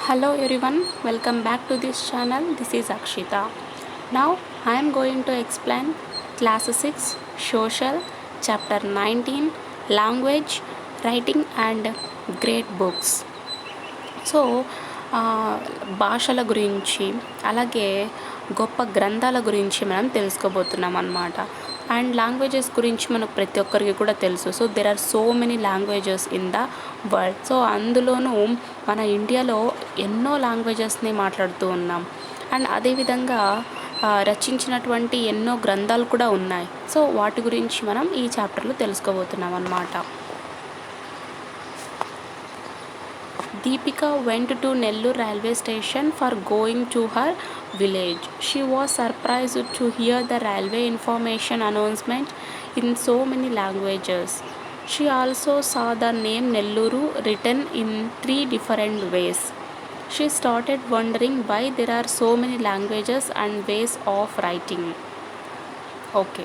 Hello everyone, welcome back to this channel. This is Akshita. Now I am going to explain class 6 social chapter 19 language writing and great books. So భాషల గురించి అలాగే గొప్ప గ్రంథాల గురించి మనం తెలుసుకోబోతున్నాం అన్నమాట. అండ్ లాంగ్వేజెస్ గురించి మనకు ప్రతి ఒక్కరికి కూడా తెలుసు. So there are so many languages in the world. So అందులోనూ మన ఇండియాలో ఎన్నో లాంగ్వేజెస్ని మాట్లాడుతూ ఉన్నాం. అండ్ అదేవిధంగా రచించినటువంటి ఎన్నో గ్రంథాలు కూడా ఉన్నాయి. సో వాటి గురించి మనం ఈ చాప్టర్లో తెలుసుకోబోతున్నాం అన్నమాట. Deepika went to Nellore railway station for going to her village. She was surprised to hear the railway information announcement in so many languages. She also saw the name Nelluru written in 3 different ways. She started wondering why there are so many languages and ways of writing. Okay,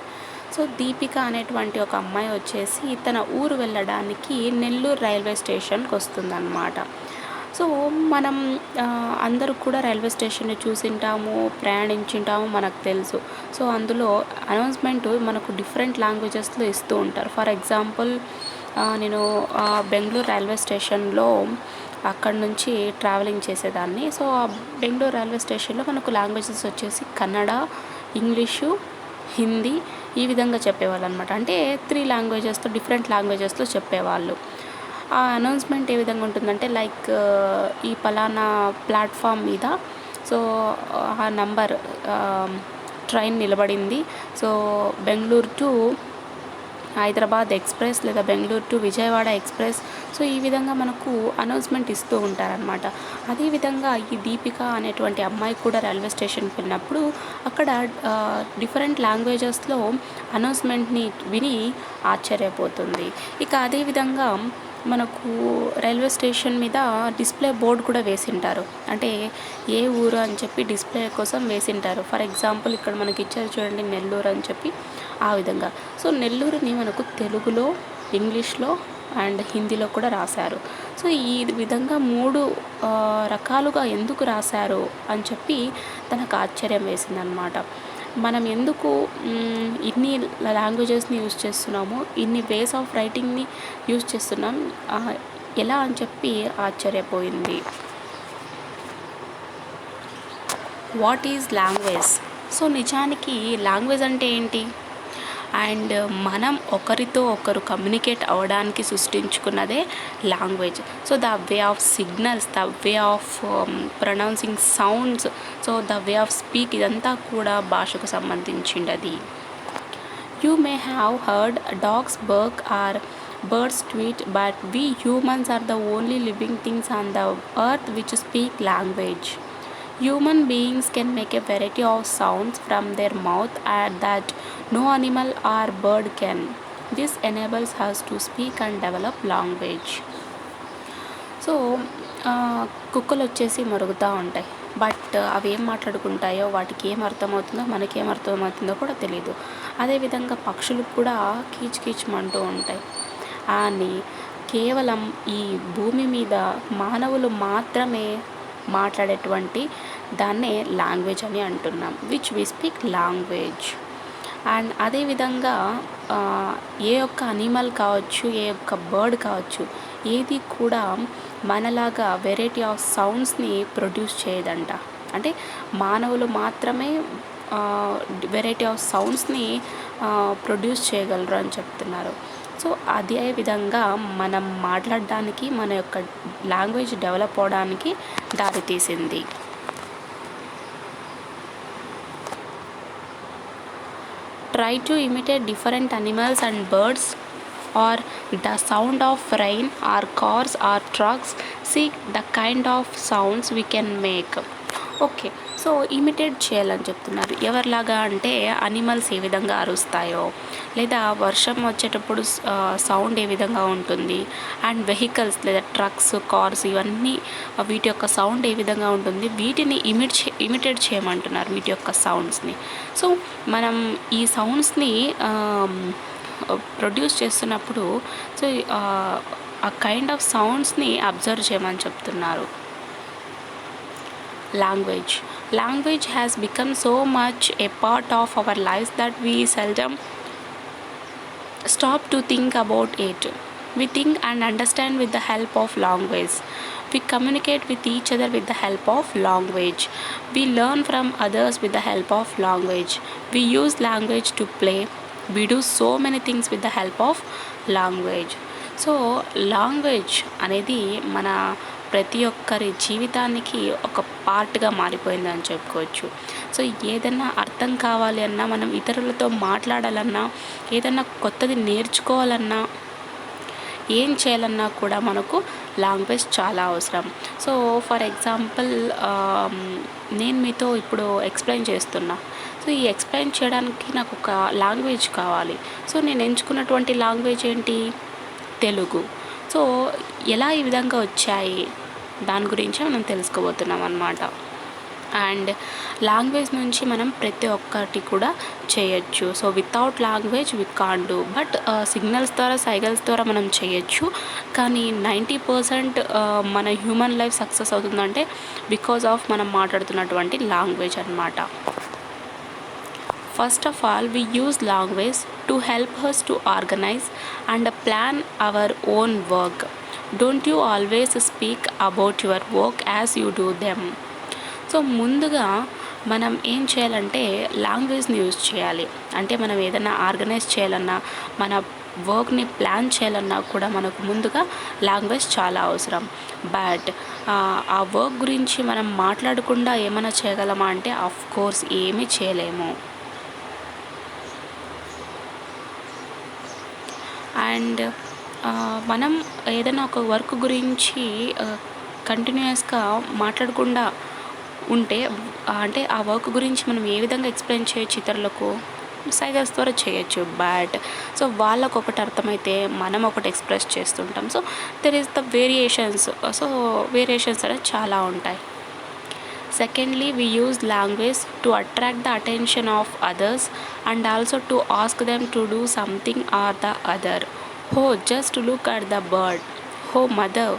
so Deepika అనేటువంటి ఒక అమ్మాయి వచ్చేసి తన ఊరు వెళ్ళడానికి Nellore railway స్టేషన్కి వస్తుందన్నమాట. So మనం అందరూ కూడా రైల్వే స్టేషన్ని చూసింటాము, ప్రయాణించింటాము, మనకు తెలుసు. సో అందులో అనౌన్స్మెంట్ మనకు డిఫరెంట్ లాంగ్వేజెస్లో ఇస్తూ ఉంటారు. ఫర్ ఎగ్జాంపుల్ నేను బెంగళూరు రైల్వే స్టేషన్లో అక్కడి నుంచి ట్రావెలింగ్ చేసేదాన్ని. సో ఆ బెంగళూరు రైల్వే స్టేషన్లో మనకు లాంగ్వేజెస్ వచ్చేసి కన్నడ, ఇంగ్లీషు, హిందీ ఈ విధంగా చెప్పేవాళ్ళు అనమాట. అంటే 3 లాంగ్వేజెస్తో డిఫరెంట్ లాంగ్వేజెస్లో చెప్పేవాళ్ళు. ఆ అనౌన్స్మెంట్ ఏ విధంగా ఉంటుందంటే లైక్ ఈ పలానా ప్లాట్ఫామ్ మీద సో ఆ నంబర్ ట్రైన్ నిలబడింది. So Bengaluru to Hyderabad express లేదా Bengaluru to Vijayawada express. So ఈ విధంగా మనకు అనౌన్స్మెంట్ ఇస్తూ ఉంటారనమాట. అదేవిధంగా ఈ దీపిక అనేటువంటి అమ్మాయి కూడా రైల్వే స్టేషన్కి వెళ్ళినప్పుడు అక్కడ డిఫరెంట్ లాంగ్వేజెస్లో అనౌన్స్మెంట్ని విని ఆశ్చర్యపోతుంది. ఇక అదేవిధంగా మనకు రైల్వే స్టేషన్ మీద డిస్ప్లే బోర్డు కూడా వేసింటారు. అంటే ఏ ఊరు అని చెప్పి డిస్ప్లే కోసం వేసింటారు. ఫర్ ఎగ్జాంపుల్ ఇక్కడ మనకి ఇచ్చారు చూడండి, నెల్లూరు అని చెప్పి. ఆ విధంగా సో నెల్లూరుని మనకు తెలుగులో, ఇంగ్లీష్లో అండ్ హిందీలో కూడా రాశారు. సో ఈ విధంగా 3 రకాలుగా ఎందుకు రాశారు అని చెప్పి తనకు ఆశ్చర్యం వేసిందనమాట. మనం ఎందుకు ఇన్ని లాంగ్వేజెస్ని యూజ్ చేస్తున్నాము, ఇన్ని వేస్ ఆఫ్ రైటింగ్ని యూజ్ చేస్తున్నాం, ఎలా అని చెప్పి ఆశ్చర్యపోయింది. What is language? సో నిజానికి లాంగ్వేజ్ అంటే ఏంటి? అండ్ మనం ఒకరితో ఒకరు కమ్యూనికేట్ అవ్వడానికి సృష్టించుకున్నదే language. So the way of signals, the way of pronouncing sounds, so the way of speak, ఇదంతా కూడా భాషకు సంబంధించినది. You may have heard dogs bark or birds tweet, but we humans are the only living things on the earth which speak language. Human beings can make a variety of sounds from their mouth that no animal or bird can. This enables us to speak and develop language. So కుక్కలు వచ్చేసి మరుగుతూ ఉంటాయి, but అవి ఏం మాట్లాడుకుంటాయో వాటికి ఏం అర్థమవుతుందో మనకేం అర్థమవుతుందో కూడా తెలియదు. అదేవిధంగా పక్షులు కూడా కీచ్ కీచ్మంటూ ఉంటాయి. అని కేవలం ఈ భూమి మీద మానవులు మాత్రమే మాట్లాడేటువంటి దాన్నే లాంగ్వేజ్ అని అంటున్నాం, which we speak language. And అదేవిధంగా ఏ ఒక్క అనిమల్ కావచ్చు, ఏ ఒక్క బర్డ్ కావచ్చు, ఏది కూడా మనలాగా వెరైటీ ఆఫ్ సౌండ్స్ని ప్రొడ్యూస్ చేయదంట. అంటే మానవులు మాత్రమే వెరైటీ ఆఫ్ సౌండ్స్ని ప్రొడ్యూస్ చేయగలరు అని చెప్తున్నారు. సో అదే విధంగా మనం మాట్లాడడానికి మన యొక్క లాంగ్వేజ్ డెవలప్ అవడానికి దారితీసింది. Try to imitate different animals and birds or the sound of rain or cars or trucks. See the kind of sounds we can make. Okay, so imitate చేయాలని చెప్తున్నారు. ఎవరిలాగా అంటే అనిమల్స్ ఏ విధంగా అరుస్తాయో, లేదా వర్షం వచ్చేటప్పుడు సౌండ్ ఏ విధంగా ఉంటుంది, అండ్ వెహికల్స్ లేదా ట్రక్స్, కార్స్, ఇవన్నీ వీటి యొక్క సౌండ్ ఏ విధంగా ఉంటుంది, వీటిని ఇమిటేట్ చేయమంటున్నారు, వీటి యొక్క సౌండ్స్ని. సో మనం ఈ సౌండ్స్ని ప్రొడ్యూస్ చేస్తున్నప్పుడు సో ఆ కైండ్ ఆఫ్ సౌండ్స్ని అబ్జర్వ్ చేయమని చెప్తున్నారు. Language. Language has become so much a part of our lives that we seldom stop to think about it. We think and understand with the help of language. We communicate with each other with the help of language. We learn from others with the help of language. We use language to play. We do so many things with the help of language. So language అనేది మన ప్రతి ఒక్కరి జీవితానికి ఒక పార్ట్గా మారిపోయిందని చెప్పుకోవచ్చు. So ఏదన్నా అర్థం కావాలి అన్నా, మనం ఇతరులతో మాట్లాడాలన్నా, ఏదన్నా కొత్తది నేర్చుకోవాలన్నా, ఏం చేయాలన్నా కూడా మనకు లాంగ్వేజ్ చాలా అవసరం. సో ఫర్ ఎగ్జాంపుల్ నేను మీతో ఇప్పుడు ఎక్స్ప్లెయిన్ చేస్తున్నా. సో ఈ ఎక్స్ప్లెయిన్ చేయడానికి నాకు ఒక లాంగ్వేజ్ కావాలి. సో నేను ఎంచుకున్నటువంటి లాంగ్వేజ్ ఏంటి? తెలుగు. సో ఎలా ఈ విధంగా వచ్చాయి దాని గురించే మనం తెలుసుకోబోతున్నాం అన్నమాట. అండ్ లాంగ్వేజ్ నుంచి మనం ప్రతి ఒక్కటి కూడా చేయొచ్చు. So without language we can't do. But signals ద్వారా, సైగల్స్ ద్వారా మనం చేయొచ్చు. కానీ 90% మన హ్యూమన్ లైఫ్ సక్సెస్ అవుతుందంటే బికాజ్ ఆఫ్ మనం మాట్లాడుతున్నటువంటి లాంగ్వేజ్ అన్నమాట. First of all, we use language to help us to organize and plan our own work. Don't you always speak about your work as you do them? So ముందుగా మనం ఏం చేయాలంటే లాంగ్వేజ్ని use చేయాలి. అంటే మనం ఏదైనా ఆర్గనైజ్ చేయాలన్నా, మన వర్క్ని ప్లాన్ చేయాలన్నా కూడా మనకు ముందుగా లాంగ్వేజ్ చాలా అవసరం. బట్ ఆ వర్క్ గురించి మనం మాట్లాడకుండా ఏమైనా చేయగలమా అంటే ఆఫ్ కోర్స్ ఏమీ చేయలేము. అండ్ మనం ఏదైనా ఒక వర్క్ గురించి కంటిన్యూస్గా మాట్లాడకుండా ఉంటే, అంటే ఆ వర్క్ గురించి మనం ఏ విధంగా ఎక్స్ప్లెయిన్ చేయొచ్చు ఇతరులకు? సైగల్స్ ద్వారా చేయొచ్చు. బట్ సో వాళ్ళకు ఒకటి అర్థమైతే మనం ఒకటి ఎక్స్ప్రెస్ చేస్తుంటాం. So there is the variations. So variations అనేవి చాలా ఉంటాయి. Secondly, we use language to attract the attention of others and also to ask them to do something or the other. Oh, just look at the bird. Oh, mother,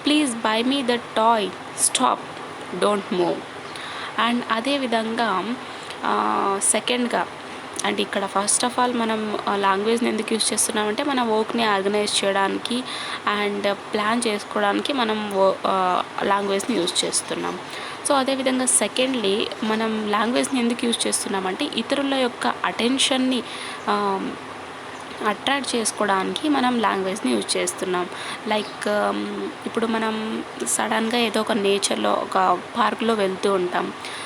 please buy me the toy. Stop, don't move. And అదేవిధంగా సెకండ్గా, అంటే ఇక్కడ first of all మనం లాంగ్వేజ్ని ఎందుకు use చేస్తున్నామంటే మన వర్క్ని organise చేయడానికి అండ్ ప్లాన్ చేసుకోవడానికి మనం లాంగ్వేజ్ని యూజ్ చేస్తున్నాం. సో అదేవిధంగా సెకండ్లీ, మనం లాంగ్వేజ్ని ఎందుకు యూజ్ చేస్తున్నామంటే ఇతరుల యొక్క అటెన్షన్ని అట్రాక్ట్ చేసుకోవడానికి మనం లాంగ్వేజ్ని యూజ్ చేస్తున్నాం. లైక్ ఇప్పుడు మనం సడన్గా ఏదో ఒక నేచర్లో ఒక పార్క్లో వెళ్తూ ఉంటాం.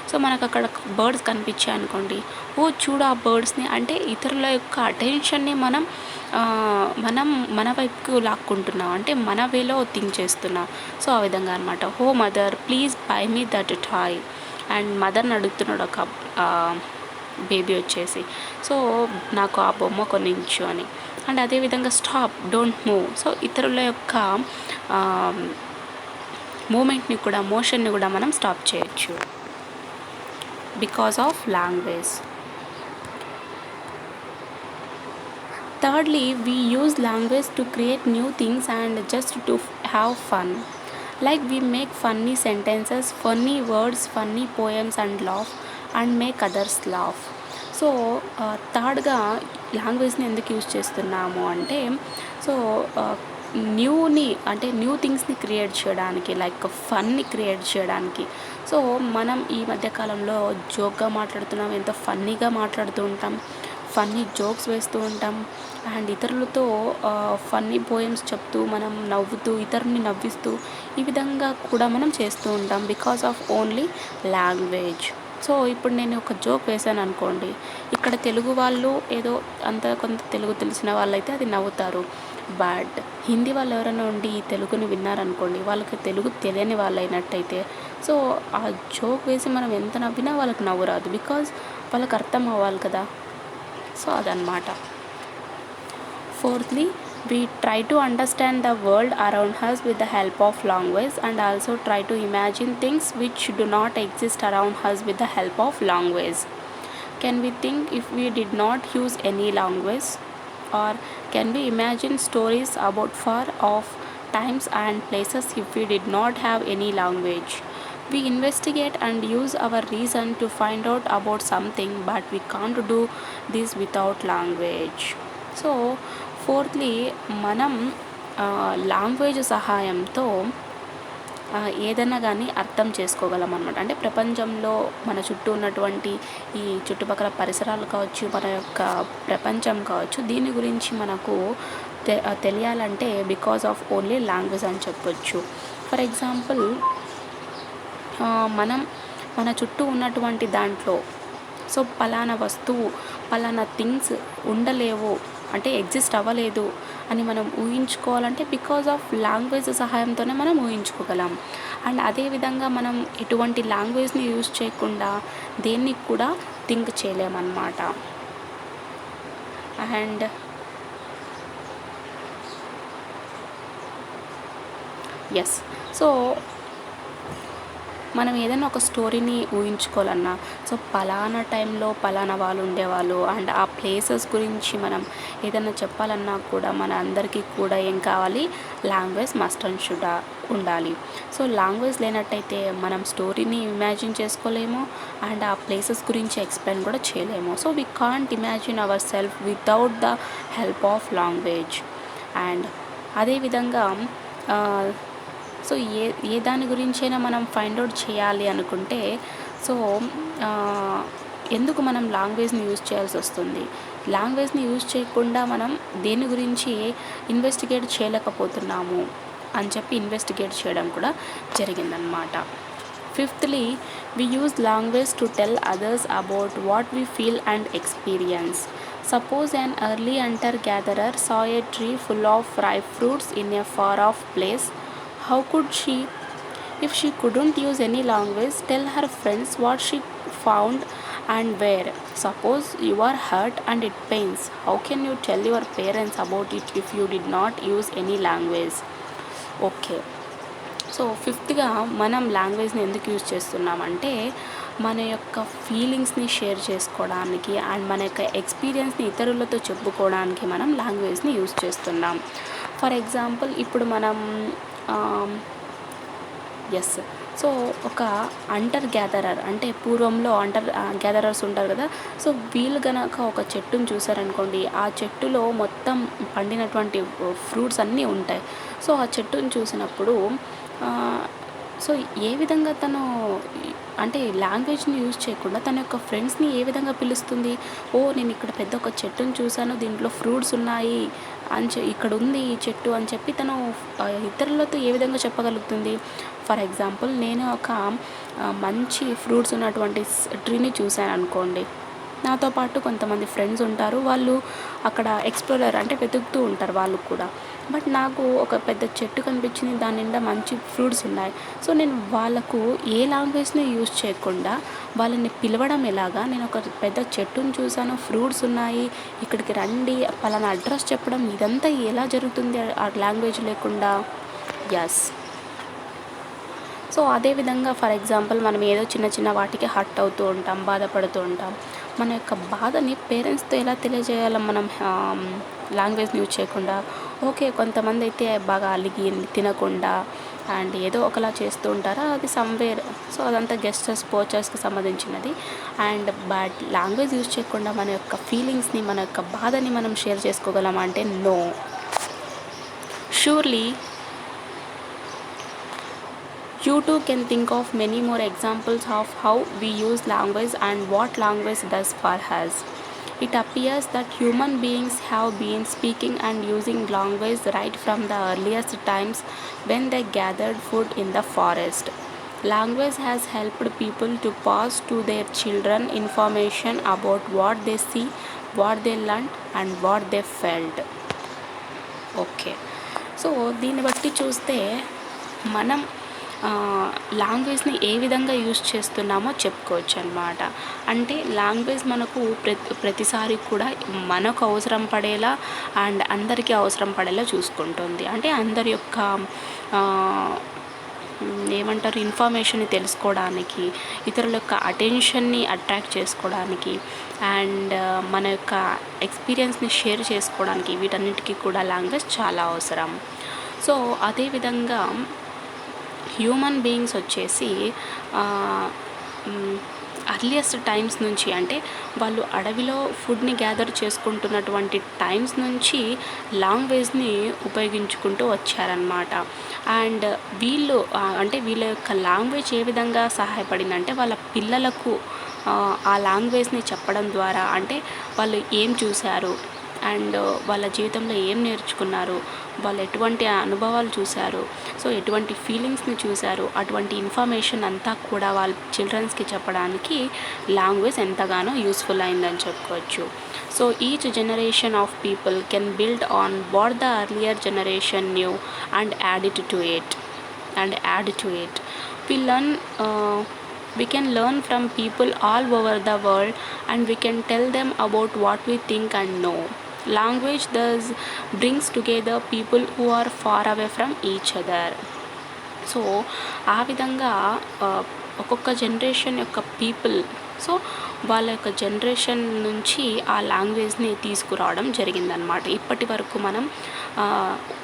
సో మనకు అక్కడ బర్డ్స్ కనిపించాయి అనుకోండి, ఓ చూడు ఆ బర్డ్స్ని, అంటే ఇతరుల యొక్క అటెన్షన్ని మనం మన వైపుకు లాక్కుంటున్నాం, అంటే మన వేలో థింక్ చేస్తున్నాం. సో ఆ విధంగా అనమాట. O mother please buy me that toy. And మదర్ని అడుగుతున్నాడు ఒక బేబీ వచ్చేసి, సో నాకు ఆ బొమ్మ కొనించు అని. అండ్ అదేవిధంగా స్టాప్, డోంట్ మూవ్. సో ఇతరుల యొక్క మూమెంట్ని కూడా, మోషన్ని కూడా మనం స్టాప్ చేయొచ్చు because of language. Thirdly, we use language to create new things and just to have fun. Like we make funny sentences, funny words, funny poems and laugh and make others laugh. So థర్డ్గా లాంగ్వేజ్ని ఎందుకు use చేస్తున్నాము అంటే, so new థింగ్స్ని create చేయడానికి, like ఫన్ని create చేయడానికి. So మనం ఈ మధ్యకాలంలో జోక్గా మాట్లాడుతున్నాం, ఎంతో ఫన్నీగా మాట్లాడుతూ ఉంటాం, ఫన్నీ జోక్స్ వేస్తూ ఉంటాం. అండ్ ఇతరులతో ఫన్నీ పోయమ్స్ చెప్తూ, మనం నవ్వుతూ, ఇతరుని నవ్విస్తూ, ఈ విధంగా కూడా మనం చేస్తూ ఉంటాం because of only language. So ఇప్పుడు నేను ఒక జోక్ వేశాను అనుకోండి, ఇక్కడ తెలుగు వాళ్ళు ఏదో అంత కొంత తెలుగు తెలిసిన వాళ్ళైతే అది నవ్వుతారు. బట్ హిందీ వాళ్ళు ఎవరైనా ఉండి ఈ తెలుగుని విన్నారనుకోండి, వాళ్ళకి తెలుగు తెలియని వాళ్ళు అయినట్టయితే, సో ఆ జోక్ వేసి మనం ఎంత నవ్వినా వాళ్ళకి నవ్వు రాదు, బికాజ్ వాళ్ళకి అర్థం అవ్వాలి కదా. సో అదనమాట. Fourthly, we try to understand the world around us with the help of language and also try to imagine things which do not exist around us with the help of language. Can we think if we did not use any language? Or can we imagine stories about far off times and places if we did not have any language? We investigate and use our reason to find out about something, but we can't do this without language. So fourthly మనం language సహాయంతో ఏదైనా కానీ అర్థం చేసుకోగలం అనమాట. అంటే ప్రపంచంలో మన చుట్టూ ఉన్నటువంటి ఈ చుట్టుపక్కల పరిసరాలు కావచ్చు, మన యొక్క ప్రపంచం కావచ్చు, దీని గురించి మనకు తెలియాలంటే బికాజ్ ఆఫ్ ఓన్లీ లాంగ్వేజ్ అని చెప్పొచ్చు. ఫర్ ఎగ్జాంపుల్, మనం మన చుట్టూ ఉన్నటువంటి దాంట్లో సో పలానా వస్తువు, పలానా థింగ్స్ ఉండలేవు అంటే ఎగ్జిస్ట్ అవ్వలేదు అని మనం ఊహించుకోవాలంటే బికాజ్ ఆఫ్ లాంగ్వేజ్ సహాయంతోనే మనం ఊహించుకోగలం. అండ్ అదేవిధంగా మనం ఎటువంటి లాంగ్వేజ్ని యూజ్ చేయకుండా దేన్ని కూడా థింక్ చేయలేమన్నమాట. అండ్ ఎస్, సో మనం ఏదైనా ఒక స్టోరీని ఊహించుకోవాలన్నా సో పలానా టైంలో పలానా వాళ్ళు ఉండేవాళ్ళు అండ్ ఆ ప్లేసెస్ గురించి మనం ఏదైనా చెప్పాలన్నా కూడా మన అందరికీ కూడా ఏం కావాలి, లాంగ్వేజ్ మస్ట్ అండ్ షుడ్ ఉండాలి. సో లాంగ్వేజ్ లేనట్టయితే మనం స్టోరీని ఇమాజిన్ చేసుకోలేము అండ్ ఆ ప్లేసెస్ గురించి ఎక్స్ప్లెయిన్ కూడా చేయలేము. So we can't imagine our self without the help of language. And అదేవిధంగా సో ఏ దాని గురించైనా మనం ఫైండ్ అవుట్ చేయాలి అనుకుంటే సో ఎందుకు మనం లాంగ్వేజ్ని యూజ్ చేయాల్సి వస్తుంది? లాంగ్వేజ్ని యూజ్ చేయకుండా మనం దేని గురించి ఇన్వెస్టిగేట్ చేయలేకపోతున్నాము అని చెప్పి ఇన్వెస్టిగేట్ చేయడం కూడా జరిగిందనమాట. Fifthly, we use language to tell others about what we feel and experience. Suppose an early hunter-gatherer saw a tree full of ripe fruits in a far-off place. How could she, if she couldn't use any language, tell her friends what she found and where? Suppose you are hurt and it pains. How can you tell your parents about it if you did not use any language? Okay, so ఫిఫ్త్గా మనం లాంగ్వేజ్ని ఎందుకు use చేస్తున్నామంటే మన యొక్క ఫీలింగ్స్ని share చేసుకోవడానికి and మన యొక్క ఎక్స్పీరియన్స్ని ఇతరులతో చెప్పుకోవడానికి మనం లాంగ్వేజ్ని యూజ్ చేస్తున్నాం. ఫర్ ఎగ్జాంపుల్, ఇప్పుడు మనం ఎస్, సో ఒక అంటర్ గ్యాదరర్ అంటే పూర్వంలో గ్యాదరర్స్ ఉంటారు కదా. సో వీళ్ళు గనక ఒక చెట్టును చూసారనుకోండి, ఆ చెట్టులో మొత్తం పండినటువంటి ఫ్రూట్స్ అన్నీ ఉంటాయి. సో ఆ చెట్టును చూసినప్పుడు సో ఏ విధంగా తను అంటే లాంగ్వేజ్ని యూజ్ చేయకుండా తన యొక్క ఫ్రెండ్స్ని ఏ విధంగా పిలుస్తుంది? నేను ఇక్కడ పెద్ద ఒక చెట్టును చూశాను, దీంట్లో ఫ్రూట్స్ ఉన్నాయి ఇక్కడ ఉంది ఈ చెట్టు అని చెప్పి తను ఇతరులతో ఏ విధంగా చెప్పగలుగుతుంది? ఫర్ ఎగ్జాంపుల్, నేను ఒక మంచి ఫ్రూట్స్ ఉన్నటువంటి ట్రీని చూశాను అనుకోండి, నాతో పాటు కొంతమంది ఫ్రెండ్స్ ఉంటారు, వాళ్ళు అక్కడ ఎక్స్ప్లోరర్ అంటే వెతుకుతూ ఉంటారు వాళ్ళు కూడా. బట్ నాకు ఒక పెద్ద చెట్టు కనిపించింది, దాని నిండా మంచి ఫ్రూట్స్ ఉన్నాయి. సో నేను వాళ్ళకు ఏ లాంగ్వేజ్ని యూజ్ చేయకుండా వాళ్ళని పిలవడం ఎలాగా? నేను ఒక పెద్ద చెట్టును చూశాను, ఫ్రూట్స్ ఉన్నాయి, ఇక్కడికి రండి, పలానా అడ్రస్ చెప్పడం, ఇదంతా ఎలా జరుగుతుంది ఆ లాంగ్వేజ్ లేకుండా? ఎస్, సో అదేవిధంగా ఫర్ ఎగ్జాంపుల్, మనం ఏదో చిన్న చిన్న వాటికి హర్ట్ అవుతూ ఉంటాం, బాధపడుతూ ఉంటాం. మన యొక్క బాధని పేరెంట్స్తో ఎలా తెలియజేయాలి మనం లాంగ్వేజ్ని యూజ్ చేయకుండా? ఓకే, కొంతమంది అయితే బాగా అలిగి తినకుండా అండ్ ఏదో ఒకలా చేస్తూ ఉంటారా, అది సమ్వేర్. సో అదంతా గెస్టర్స్ పోచర్స్కి సంబంధించినది. అండ్ బట్ లాంగ్వేజ్ యూజ్ చేయకుండా మన యొక్క ఫీలింగ్స్ని, మన యొక్క బాధని మనం షేర్ చేసుకోగలం అంటే no. Surely you too can think of many more examples of how we use language and what language does for us. It appears that human beings have been speaking and using language right from the earliest times when they gathered food in the forest. Language has helped people to pass to their children information about what they see, what they learned and what they felt. Okay, so దీన్ని బట్టి చూస్తే మనం లాంగ్వేజ్ని ఏ విధంగా use చేస్తున్నామో చెప్పుకోవచ్చు అన్నమాట. అంటే language మనకు ప్రతిసారి కూడా మనకు అవసరం పడేలా అండ్ అందరికీ అవసరం పడేలా చూసుకుంటుంది. అంటే అందరి యొక్క ఏమంటారు ఇన్ఫర్మేషన్ని తెలుసుకోవడానికి, ఇతరుల యొక్క అటెన్షన్ని అట్రాక్ట్ చేసుకోవడానికి అండ్ మన యొక్క ఎక్స్పీరియన్స్ని షేర్ చేసుకోవడానికి, వీటన్నిటికీ కూడా లాంగ్వేజ్ చాలా అవసరం. సో అదేవిధంగా హ్యూమన్ బీయింగ్స్ వచ్చేసి అర్లియస్ట్ టైమ్స్ నుంచి, అంటే వాళ్ళు అడవిలో ఫుడ్ని గ్యాదర్ చేసుకుంటున్నటువంటి టైమ్స్ నుంచి లాంగ్వేజ్ని ఉపయోగించుకుంటూ వచ్చారనమాట. అండ్ వీళ్ళు అంటే వీళ్ళ యొక్క లాంగ్వేజ్ ఏ విధంగా సహాయపడిందంటే వాళ్ళ పిల్లలకు ఆ లాంగ్వేజ్ని చెప్పడం ద్వారా, అంటే వాళ్ళు ఏం చూశారు అండ్ వాళ్ళ జీవితంలో ఏం నేర్చుకున్నారు, వాళ్ళు ఎటువంటి అనుభవాలు చూశారు, సో ఎటువంటి ఫీలింగ్స్ని చూశారు, అటువంటి ఇన్ఫర్మేషన్ అంతా కూడా వాళ్ళ చిల్డ్రన్స్కి చెప్పడానికి లాంగ్వేజ్ ఎంతగానో యూస్ఫుల్ అయిందని చెప్పుకోవచ్చు. So each generation of people can build on what the earlier generation new and add to it. We can learn from people all over the world and we can tell them about what we think and know. Language thus brings together people who are far away from each other. So ఆ విధంగా ఒక్కొక్క generation యొక్క people, so వాళ్ళ యొక్క generation నుంచి ఆ లాంగ్వేజ్ని తీసుకురావడం జరిగిందనమాట. ఇప్పటి వరకు మనం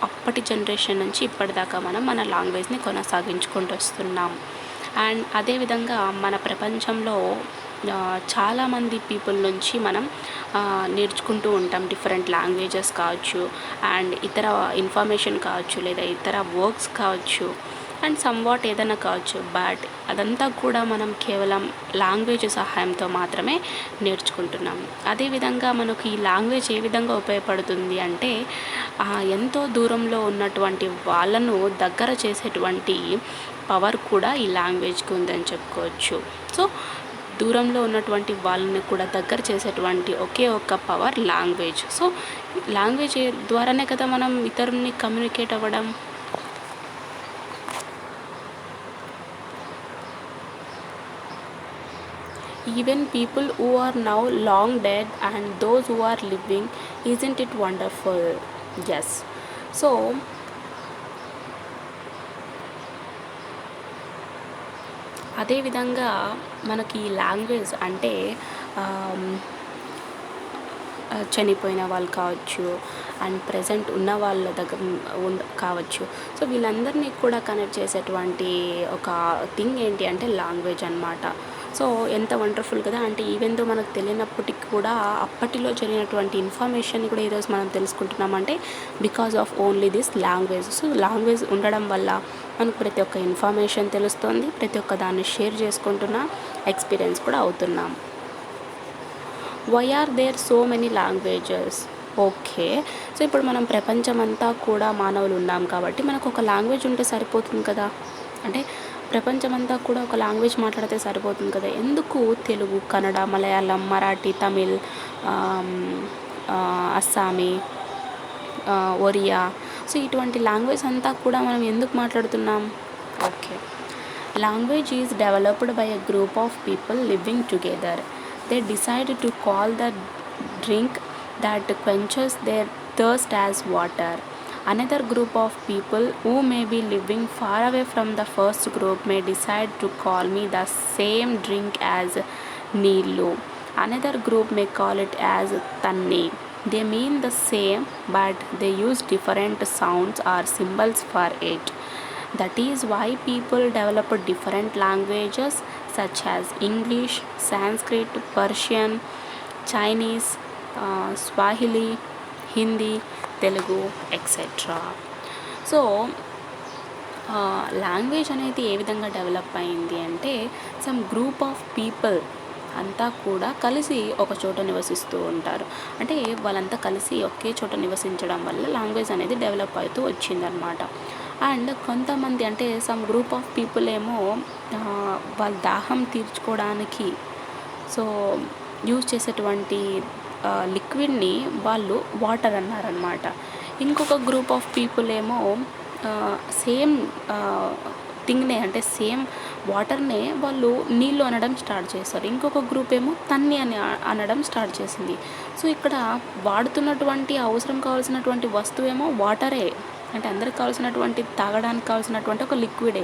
అప్పటి జనరేషన్ నుంచి ఇప్పటిదాకా మనం మన లాంగ్వేజ్ని కొనసాగించుకుంటూ వస్తున్నాం. అండ్ అదేవిధంగా మన ప్రపంచంలో చాలామంది పీపుల్ నుంచి మనం నేర్చుకుంటూ ఉంటాం. డిఫరెంట్ లాంగ్వేజెస్ కావచ్చు, అండ్ ఇతర ఇన్ఫర్మేషన్ కావచ్చు, లేదా ఇతర వర్క్స్ కావచ్చు, అండ్ సమ్వాట్ ఏదైనా కావచ్చు. బట్ అదంతా కూడా మనం కేవలం లాంగ్వేజ్ సహాయంతో మాత్రమే నేర్చుకుంటున్నాం. అదేవిధంగా మనకు ఈ లాంగ్వేజ్ ఏ విధంగా ఉపయోగపడుతుంది అంటే ఎంతో దూరంలో ఉన్నటువంటి వాళ్ళను దగ్గర చేసేటువంటి పవర్ కూడా ఈ లాంగ్వేజ్కి ఉందని చెప్పుకోవచ్చు. సో దూరంలో ఉన్నటువంటి వాళ్ళని కూడా దగ్గర చేసేటువంటి ఒకే ఒక్క పవర్ లాంగ్వేజ్. సో లాంగ్వేజ్ ద్వారానే కదా మనం ఇతరుల్ని కమ్యూనికేట్ అవ్వడం. Even people who are now long dead and those who are living, isn't it wonderful? Yes. So అదేవిధంగా మనకి ఈ లాంగ్వేజ్ అంటే చనిపోయిన వాళ్ళు కావచ్చు, అండ్ ప్రజెంట్ ఉన్న వాళ్ళ దగ్గర కావచ్చు. సో వీళ్ళందరినీ కూడా కనెక్ట్ చేసేటువంటి ఒక థింగ్ ఏంటి అంటే లాంగ్వేజ్ అన్నమాట. సో ఎంత వండర్ఫుల్ కదా. అంటే ఈవెన్ దో మనకు తెలియనప్పటికీ కూడా అప్పటిలో జరిగినటువంటి ఇన్ఫర్మేషన్ కూడా ఈరోజు మనం తెలుసుకుంటున్నామంటే because of only this language. So language ఉండడం వల్ల మనకు ప్రతి ఒక్క ఇన్ఫర్మేషన్ తెలుస్తుంది, ప్రతి ఒక్క దాన్ని షేర్ చేసుకుంటున్నా, ఎక్స్పీరియన్స్ కూడా అవుతున్నాం. Why are there so many languages? Okay, so ఇప్పుడు మనం ప్రపంచమంతా కూడా మానవులు ఉన్నాం కాబట్టి మనకు ఒక లాంగ్వేజ్ ఉంటే సరిపోతుంది కదా. అంటే ప్రపంచమంతా కూడా ఒక లాంగ్వేజ్ మాట్లాడితే సరిపోతుంది కదా. ఎందుకు తెలుగు, కన్నడ, మలయాళం, మరాఠీ, తమిళ్, అస్సామీ, ఒరియా, సో ఇటువంటి లాంగ్వేజ్ అంతా కూడా మనం ఎందుకు మాట్లాడుతున్నాం? Okay, language is developed by a group of people living together. They decided to call the drink that quenches their thirst as water. Another group of people who may be living far away from the first group may decide to call me the same drink as Neelu. Another group may call it as Tanni. They mean the same, but they use different sounds or symbols for it. That is why people develop different languages such as English, Sanskrit, Persian, Chinese, Swahili, Hindi, Telugu, etc. So language అనేది ఏ విధంగా develop అయింది అంటే some group of people అంతా కూడా కలిసి ఒక చోట నివసిస్తూ ఉంటారు. అంటే వాళ్ళంతా కలిసి ఒకే చోట నివసించడం వల్ల లాంగ్వేజ్ అనేది డెవలప్ అవుతూ వచ్చిందనమాట. అండ్ కొంతమంది అంటే సమ్ గ్రూప్ ఆఫ్ పీపుల్ ఏమో వాళ్ళ దాహం తీర్చుకోవడానికి సో యూజ్ చేసేటువంటి లిక్విడ్ని వాళ్ళు వాటర్ అన్నారనమాట. ఇంకొక గ్రూప్ ఆఫ్ పీపుల్ ఏమో సేమ్ థింగ్నే అంటే సేమ్ వాటర్నే వాళ్ళు నీళ్ళు అనడం స్టార్ట్ చేస్తారు. ఇంకొక గ్రూప్ ఏమో తన్ని అని అనడం స్టార్ట్ చేసింది. సో ఇక్కడ వాడుతున్నటువంటి అవసరం కావాల్సినటువంటి వస్తువేమో వాటరే, అంటే అందరికి కావాల్సినటువంటి తాగడానికి కావాల్సినటువంటి ఒక లిక్విడే.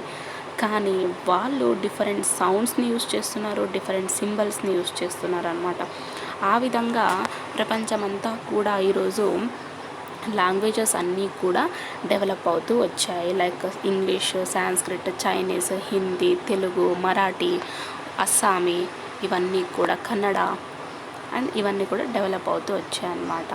కానీ వాళ్ళు డిఫరెంట్ సౌండ్స్ని యూజ్ చేస్తున్నారు, డిఫరెంట్ సింబల్స్ని యూజ్ చేస్తున్నారు అనమాట. ఆ విధంగా ప్రపంచమంతా కూడా ఈరోజు లాంగ్వేజెస్ అన్నీ కూడా డెవలప్ అవుతూ వచ్చాయి. Like English, Sanskrit, Chinese, Hindi, Telugu, Marathi, Assamese, ఇవన్నీ కూడా కన్నడ అండ్ ఇవన్నీ కూడా డెవలప్ అవుతూ వచ్చాయన్నమాట.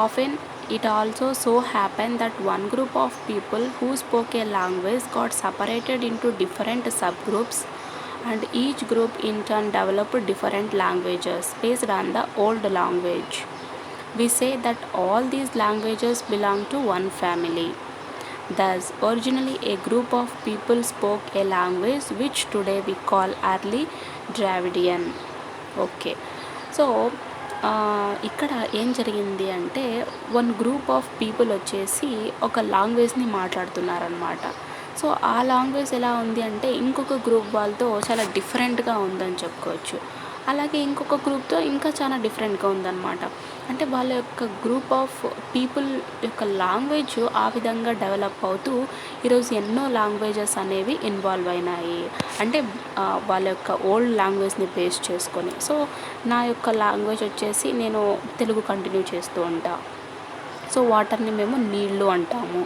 Often it also so happen that one group of people who spoke a language got separated into different sub groups and each group in turn developed different languages based on the old language. We say that all these languages belong to one family. Thus, originally a group of people spoke a language which today we call early Dravidian. Okay, so ఇక్కడ ఏం జరిగింది అంటే one group of people వచ్చేసి ఒక లాంగ్వేజ్ని మాట్లాడుతున్నారనమాట. So ఆ language ఎలా ఉంది అంటే ఇంకొక గ్రూప్ వాళ్ళతో చాలా డిఫరెంట్గా ఉందని చెప్పుకోవచ్చు. అలాగే ఇంకొక గ్రూప్తో ఇంకా చాలా డిఫరెంట్గా ఉందన్నమాట. అంటే వాళ్ళ యొక్క గ్రూప్ ఆఫ్ పీపుల్ యొక్క లాంగ్వేజ్ ఆ విధంగా డెవలప్ అవుతూ ఈరోజు ఎన్నో లాంగ్వేజెస్ అనేవి ఇన్వాల్వ్ అయినాయి. అంటే వాళ్ళ యొక్క ఓల్డ్ లాంగ్వేజ్ని బేస్ చేసుకొని. సో నా యొక్క లాంగ్వేజ్ వచ్చేసి నేను తెలుగు కంటిన్యూ చేస్తూ ఉంటా. సో వాటర్ని మేము నీళ్ళు అంటాము.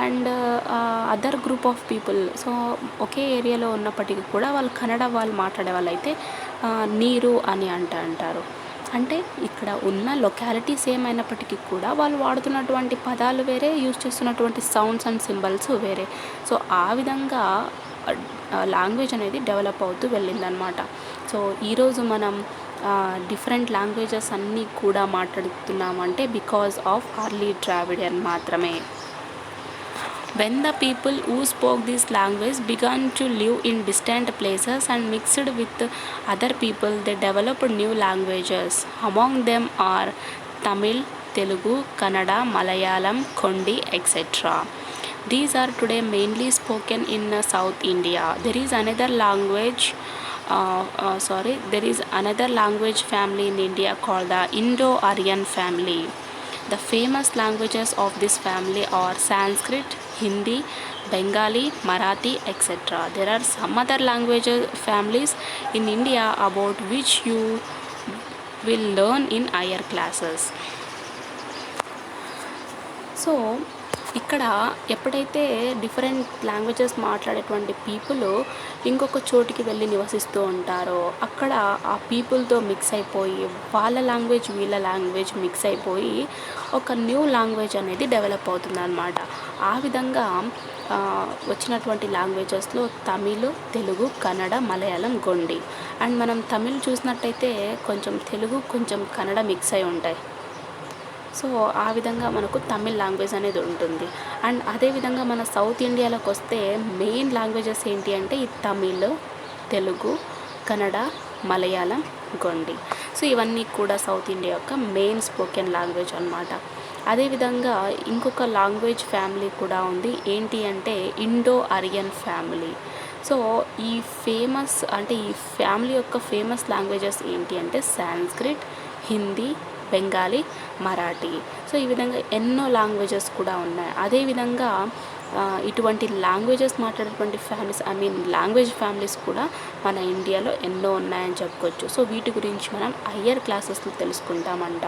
And other group of people, so ఒకే ఏరియాలో ఉన్నప్పటికీ కూడా వాళ్ళు కన్నడ వాళ్ళు మాట్లాడే వాళ్ళైతే నీరు అని అంటారు. అంటే ఇక్కడ ఉన్న లొకాలిటీ సేమ్ అయినప్పటికీ కూడా వాళ్ళు వాడుతున్నటువంటి పదాలు వేరే, యూజ్ చేస్తున్నటువంటి సౌండ్స్ అండ్ సింబల్స్ వేరే. సో ఆ విధంగా లాంగ్వేజ్ అనేది డెవలప్ అవుతూ వెళ్ళిందనమాట. సో ఈరోజు మనం డిఫరెంట్ లాంగ్వేజెస్ అన్నీ కూడా మాట్లాడుతున్నామంటే బికాజ్ ఆఫ్ ఎర్లీ ద్రావిడియన్ మాత్రమే. When the people who spoke this language began to live in distant places and mixed with other people, they developed new languages. Among them are Tamil, Telugu, Kannada, Malayalam, Kondi, etc. These are today mainly spoken in South India. There is another language family in India called the Indo-Aryan family. The famous languages of this family are Sanskrit, Hindi, Bengali, Marathi, etc. There are some other language families in India about which you will learn in higher classes. So ఇక్కడ ఎప్పుడైతే different languages మాట్లాడేటువంటి people ఇంకొక చోటికి వెళ్ళి నివసిస్తూ ఉంటారో అక్కడ ఆ పీపుల్తో మిక్స్ అయిపోయి వాళ్ళ లాంగ్వేజ్ వీళ్ళ లాంగ్వేజ్ మిక్స్ అయిపోయి ఒక న్యూ లాంగ్వేజ్ అనేది డెవలప్ అవుతుందన్నమాట. ఆ విధంగా వచ్చినటువంటి లాంగ్వేజెస్లో తమిళ్, తెలుగు, కన్నడ, మలయాళం, గొండి. అండ్ మనం తమిళ్ చూసినట్టయితే కొంచెం తెలుగు కొంచెం కన్నడ మిక్స్ అయి ఉంటాయి. సో ఆ విధంగా మనకు తమిళ్ లాంగ్వేజ్ అనేది ఉంటుంది. అండ్ అదేవిధంగా మన సౌత్ ఇండియాలోకి వస్తే మెయిన్ లాంగ్వేజెస్ ఏంటి అంటే ఈ తమిళ్, తెలుగు, కన్నడ, మలయాళం, గొండి. సో ఇవన్నీ కూడా సౌత్ ఇండియా యొక్క మెయిన్ స్పోకెన్ లాంగ్వేజ్ అన్నమాట. అదేవిధంగా ఇంకొక లాంగ్వేజ్ ఫ్యామిలీ కూడా ఉంది. ఏంటి అంటే ఇండో ఆరియన్ ఫ్యామిలీ. సో ఈ ఫ్యామిలీ యొక్క ఫేమస్ లాంగ్వేజెస్ ఏంటి అంటే సాంస్క్రిట్, హిందీ, బెంగాలీ, మరాఠీ. సో ఈ విధంగా ఎన్నో లాంగ్వేజెస్ కూడా ఉన్నాయి. అదేవిధంగా ఇటువంటి లాంగ్వేజెస్ మాట్లాడేటువంటి లాంగ్వేజ్ ఫ్యామిలీస్ కూడా మన ఇండియాలో ఎన్నో ఉన్నాయని చెప్పుకోవచ్చు. సో వీటి గురించి మనం హయ్యర్ క్లాసెస్లో తెలుసుకుంటామంట.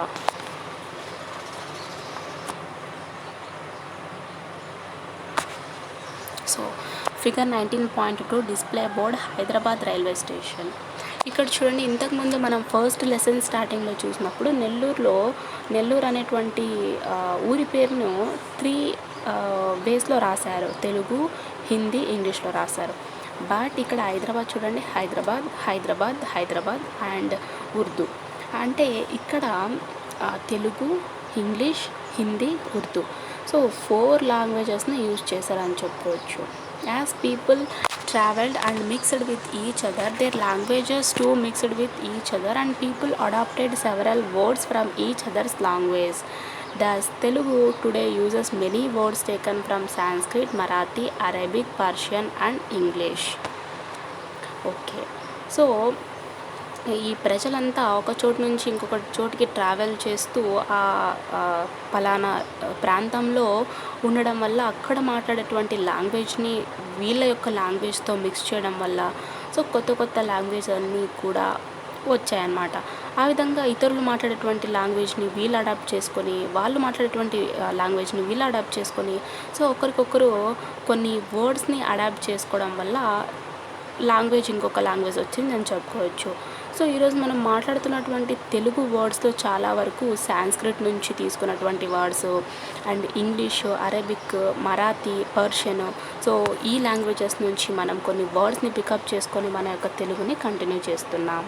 So figure 19.2 display board Hyderabad railway station. ఇక్కడ చూడండి, ఇంతకుముందు మనం ఫస్ట్ లెసన్ స్టార్టింగ్లో చూసినప్పుడు నెల్లూరు అనేటువంటి ఊరి పేరును 3 వేస్లో రాశారు. తెలుగు, హిందీ, ఇంగ్లీష్లో రాశారు. బట్ ఇక్కడ హైదరాబాద్ చూడండి, హైదరాబాద్ అండ్ ఉర్దూ. అంటే ఇక్కడ తెలుగు, ఇంగ్లీష్, హిందీ, ఉర్దూ. సో 4 లాంగ్వేజెస్ని యూజ్ చేశారని చెప్పుకోవచ్చు. As people traveled and mixed with each other, their languages too mixed with each other, and people adopted several words from each other's language. Thus, Telugu today uses many words taken from Sanskrit, Marathi, Arabic, Persian, and English. Okay, so ఈ ప్రజలంతా ఒక చోటు నుంచి ఇంకొక చోటికి travel చేస్తూ పలానా ప్రాంతంలో ఉండడం వల్ల అక్కడ మాట్లాడేటువంటి లాంగ్వేజ్ని వీళ్ళ యొక్క లాంగ్వేజ్తో మిక్స్ చేయడం వల్ల సో కొత్త లాంగ్వేజ్ అన్నీ కూడా వచ్చాయన్నమాట. ఆ విధంగా ఇతరులు మాట్లాడేటువంటి లాంగ్వేజ్ని వీళ్ళు అడాప్ట్ చేసుకొని, వాళ్ళు మాట్లాడేటువంటి లాంగ్వేజ్ని వీళ్ళు అడాప్ట్ చేసుకొని, సో ఒకరికొకరు కొన్ని వర్డ్స్ని అడాప్ట్ చేసుకోవడం వల్ల లాంగ్వేజ్ ఇంకొక లాంగ్వేజ్ వచ్చిందని చెప్పుకోవచ్చు. సో ఈరోజు మనం మాట్లాడుతున్నటువంటి తెలుగు వర్డ్స్లో చాలా వరకు సాంస్క్రిట్ నుంచి తీసుకున్నటువంటి words and English, Arabic, Marathi, Persian, so ఈ లాంగ్వేజెస్ నుంచి మనం కొన్ని వర్డ్స్ని పికప్ చేసుకొని మన యొక్క తెలుగుని కంటిన్యూ చేస్తున్నాం.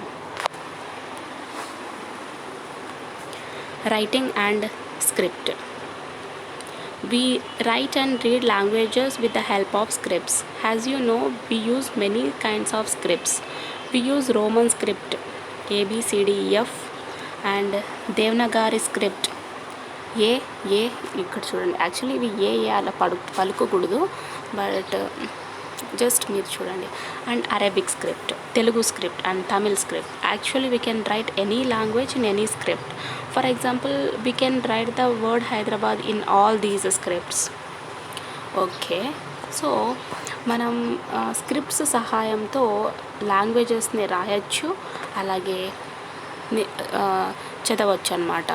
Writing and script. We write and read languages with the help of scripts. As you know, we use many kinds of scripts. We use Roman script A B C D E F and Devanagari script ఏ ఇక్కడ చూడండి. Actually ఇవి ఏ అలా పలుకకూడదు, but just మీరు చూడండి. And Arabic script, Telugu script and Tamil script. Actually we can right any language in any script. For example we can right the word Hyderabad in all these scripts. Okay, so మనం scripts సహాయంతో లాంగ్వేజెస్ని రాయొచ్చు, అలాగే చదవచ్చు అన్నమాట.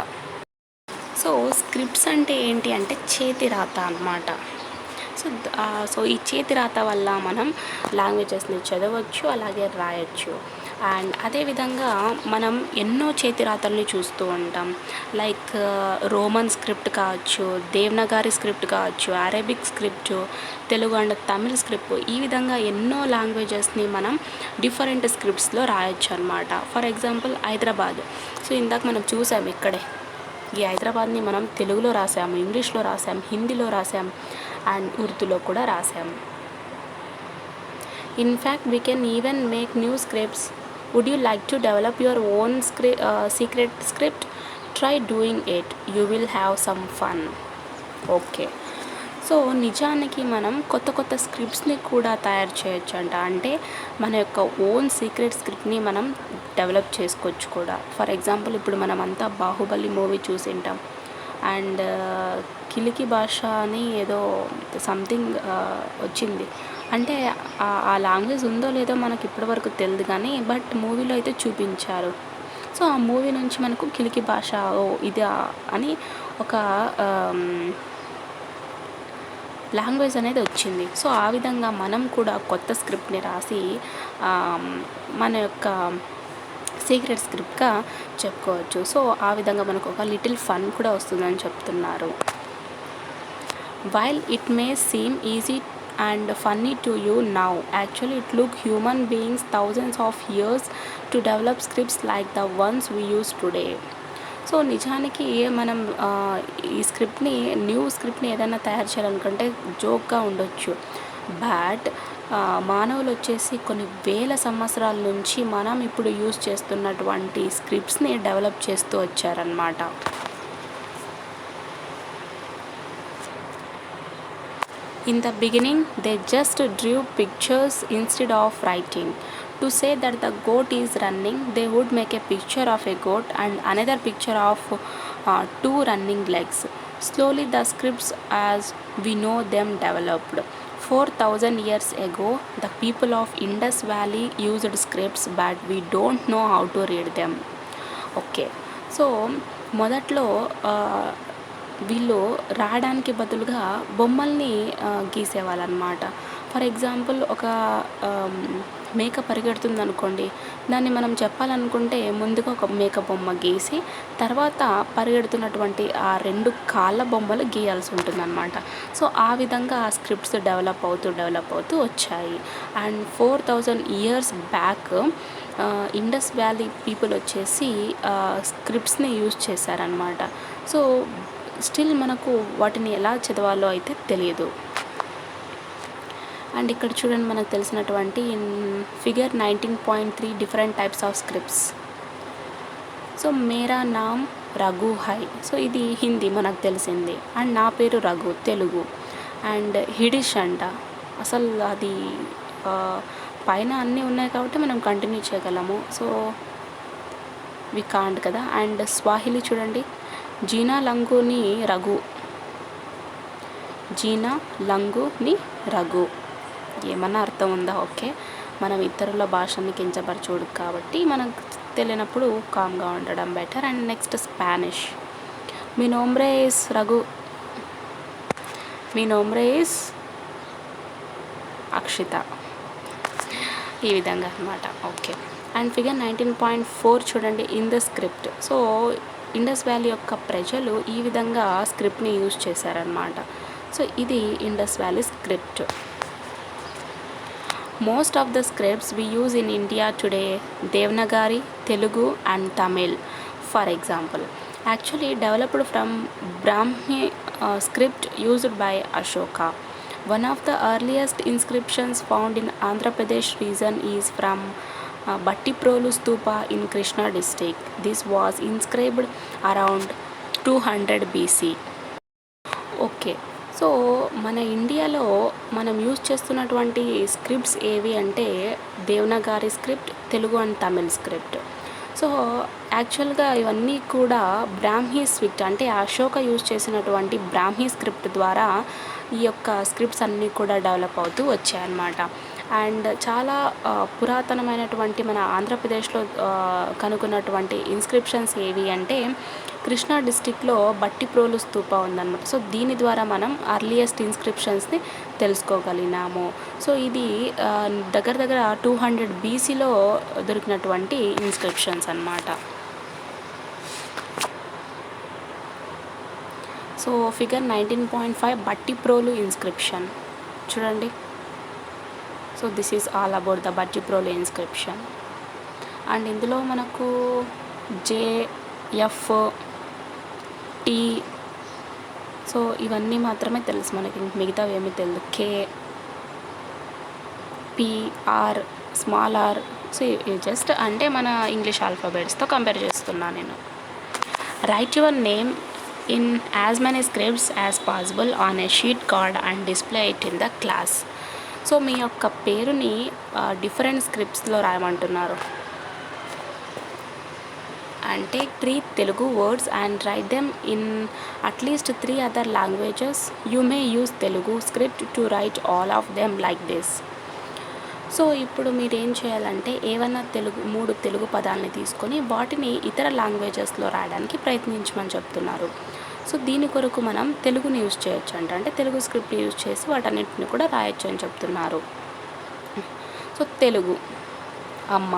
So scripts అంటే ఏంటి అంటే చేతి రాత అన్నమాట. సో ఈ చేతి రాత వల్ల మనం లాంగ్వేజెస్ని చదవచ్చు, అలాగే రాయొచ్చు. అండ్ అదేవిధంగా మనం ఎన్నో చేతి రాతల్ని చూస్తూ ఉంటాం. లైక్ రోమన్ స్క్రిప్ట్ కావచ్చు, దేవనాగరి స్క్రిప్ట్ కావచ్చు, Arabic script, Telugu and Tamil script, ఈ విధంగా ఎన్నో లాంగ్వేజెస్ని మనం డిఫరెంట్ స్క్రిప్ట్స్లో రాయొచ్చు అనమాట. For example Hyderabad. సో ఇందాక మనం చూసాం ఇక్కడే, ఈ హైదరాబాద్ని మనం తెలుగులో రాసాము, ఇంగ్లీష్లో రాసాం, హిందీలో రాసాం అండ్ ఉర్దూలో కూడా రాసాం. In fact we can even make new scripts. Would you like to develop your own secret script? Try doing it, you will have some fun. Okay, so నిజానికి మనం కొత్త కొత్త స్క్రిప్ట్స్ని కూడా తయారు చేయొచ్చు అంట. అంటే మన యొక్క ఓన్ సీక్రెట్ స్క్రిప్ట్ని మనం డెవలప్ చేసుకోవచ్చు కూడా. ఫర్ ఎగ్జాంపుల్ ఇప్పుడు మనం అంతా బాహుబలి మూవీ చూసింటాం, అండ్ కిలికి భాష అని ఏదో సంథింగ్ వచ్చింది. అంటే ఆ లాంగ్వేజ్ ఉందో లేదో మనకి ఇప్పటివరకు తెలియదు, కానీ బట్ మూవీలో అయితే చూపించారు. సో ఆ మూవీ నుంచి మనకు కిలికి భాష ఇదా అని ఒక లాంగ్వేజ్ అనేది వచ్చింది. సో ఆ విధంగా మనం కూడా కొత్త స్క్రిప్ట్ని రాసి మన యొక్క సీక్రెట్ స్క్రిప్ట్గా చెప్పుకోవచ్చు. సో ఆ విధంగా మనకు ఒక లిటిల్ ఫన్ కూడా వస్తుందని చెప్తున్నారు. While it may seam easy and funny to you now, actually it took human beings thousands of years to develop scripts like the ones we use today. So నిజానికి మనం ఈ స్క్రిప్ట్ని, న్యూ స్క్రిప్ట్ని ఏదైనా తయారు చేయాలనుకుంటే జోక్గా ఉండొచ్చు, బట్ మానవులు వచ్చేసి కొన్ని వేల సంవత్సరాల నుంచి మనం ఇప్పుడు యూజ్ చేస్తున్నటువంటి స్క్రిప్ట్స్ని డెవలప్ చేస్తూ వచ్చారన్నమాట. In the beginning, they just drew pictures instead of writing. To say that the goat is running, they would make a picture of a goat and another picture of two running legs. Slowly, the scripts as we know them developed. 4,000 years ago, the people of Indus Valley used scripts, but we don't know how to read them. Okay, so మొదట్లో వీళ్ళు రాయడానికి బదులుగా బొమ్మల్ని గీసేవాళ్ళనమాట. For example ఒక మేక పరిగెడుతుంది అనుకోండి, దాన్ని మనం చెప్పాలనుకుంటే ముందుగా ఒక మేక బొమ్మ గీసి తర్వాత పరిగెడుతున్నటువంటి ఆ 2 కాళ్ళ బొమ్మలు గీయాల్సి ఉంటుందన్నమాట. సో ఆ విధంగా ఆ స్క్రిప్ట్స్ డెవలప్ అవుతూ వచ్చాయి. And 4,000 years back Indus valley people వచ్చేసి స్క్రిప్ట్స్ని యూజ్ చేశారనమాట. సో స్టిల్ మనకు వాటిని ఎలా చదవాలో అయితే తెలియదు. అండ్ ఇక్కడ చూడండి, మనకు తెలిసినటువంటి figure 19.3 different types of scripts. So Mera NAM Raghu high, so ఇది హిందీ మనకు తెలిసింది. అండ్ నా పేరు రఘు తెలుగు. అండ్ హిడిష్ అంట, అసలు అది పైన అన్నీ ఉన్నాయి కాబట్టి మనం కంటిన్యూ చేయగలము. సో వి కాంట్ కదా. అండ్ స్వాహిలి చూడండి, జీనా లంగుని రఘు, జీనా లంగుని రఘు, ఏమన్నా అర్థం ఉందా? ఓకే. మనం ఇతరుల భాషని కించపరచకూడదు కాబట్టి మనకు తెలియనప్పుడు కామ్గా ఉండడం బెటర్. And next Spanish. మీ నోమ్రే ఇస్ రఘు, మీ నోమ్రే ఇస్ అక్షిత, ఈ విధంగా అనమాట. ఓకే. అండ్ ఫిగర్ 19.4 చూడండి, in the script. So Indus valley యొక్క ప్రజలు ఈ విధంగా స్క్రిప్ట్ని యూజ్ చేశారనమాట. సో ఇది Indus valley script. Most of the scripts we use in India today Devanagari, Telugu and Tamil for example. Actually developed from Brahmi script used by Ashoka. One of the earliest inscriptions found in Andhra Pradesh region is from Battiprolu Stupa in Krishna district. This was inscribed around 200 BC. Okay. So మన ఇండియాలో మనం use చేస్తున్నటువంటి scripts ఏవి అంటే Devanagari script, Telugu and Tamil script. So యాక్చువల్గా ఇవన్నీ కూడా బ్రాహ్మీ script అంటే అశోక యూజ్ చేసినటువంటి బ్రాహ్మీ స్క్రిప్ట్ ద్వారా ఈ యొక్క స్క్రిప్ట్స్ అన్నీ కూడా డెవలప్ అవుతూ వచ్చాయన్నమాట. అండ్ చాలా పురాతనమైనటువంటి మన ఆంధ్రప్రదేశ్లో కనుగొన్నటువంటి ఇన్స్క్రిప్షన్స్ ఏవి అంటే కృష్ణా డిస్టిక్లో బట్టిప్రోలు స్తూప ఉందన్నమాట. సో దీని ద్వారా మనం అర్లియస్ట్ ఇన్స్క్రిప్షన్స్ని తెలుసుకోగలిగినాము. సో ఇది దగ్గర 200 BCలో దొరికినటువంటి ఇన్స్క్రిప్షన్స్ అన్నమాట. సో ఫిగర్ 19.5 బట్టిప్రోలు ఇన్స్క్రిప్షన్ చూడండి. So this is all about the Bhattiprolu inscription. And ఇందులో మనకు JF T, సో ఇవన్నీ మాత్రమే తెలుసు మనకి, మిగతావి ఏమీ తెలియదు. KPR small r. So just అంటే మన ఇంగ్లీష్ ఆల్ఫాబెట్స్తో కంపేర్ చేస్తున్నాను నేను. Write your name in as many scripts as possible on a sheet card and display it in the class. So మీ యొక్క పేరుని డిఫరెంట్ స్క్రిప్ట్స్లో రాయమంటున్నారు. And take 3 Telugu words and write them in at least 3 other languages. You may use Telugu script to write all of them like this. So ఇప్పుడు మీరు ఏం చేయాలంటే ఏవైనా 3 తెలుగు పదాలని తీసుకొని వాటిని ఇతర లాంగ్వేజెస్లో రాయడానికి ప్రయత్నించమని చెప్తున్నారు. సో దీని కొరకు మనం తెలుగుని యూజ్ చేయొచ్చు అంటే తెలుగు స్క్రిప్ట్ యూజ్ చేసి వాటన్నిటిని కూడా రాయొచ్చు అని చెప్తున్నారు. సో తెలుగు అమ్మ,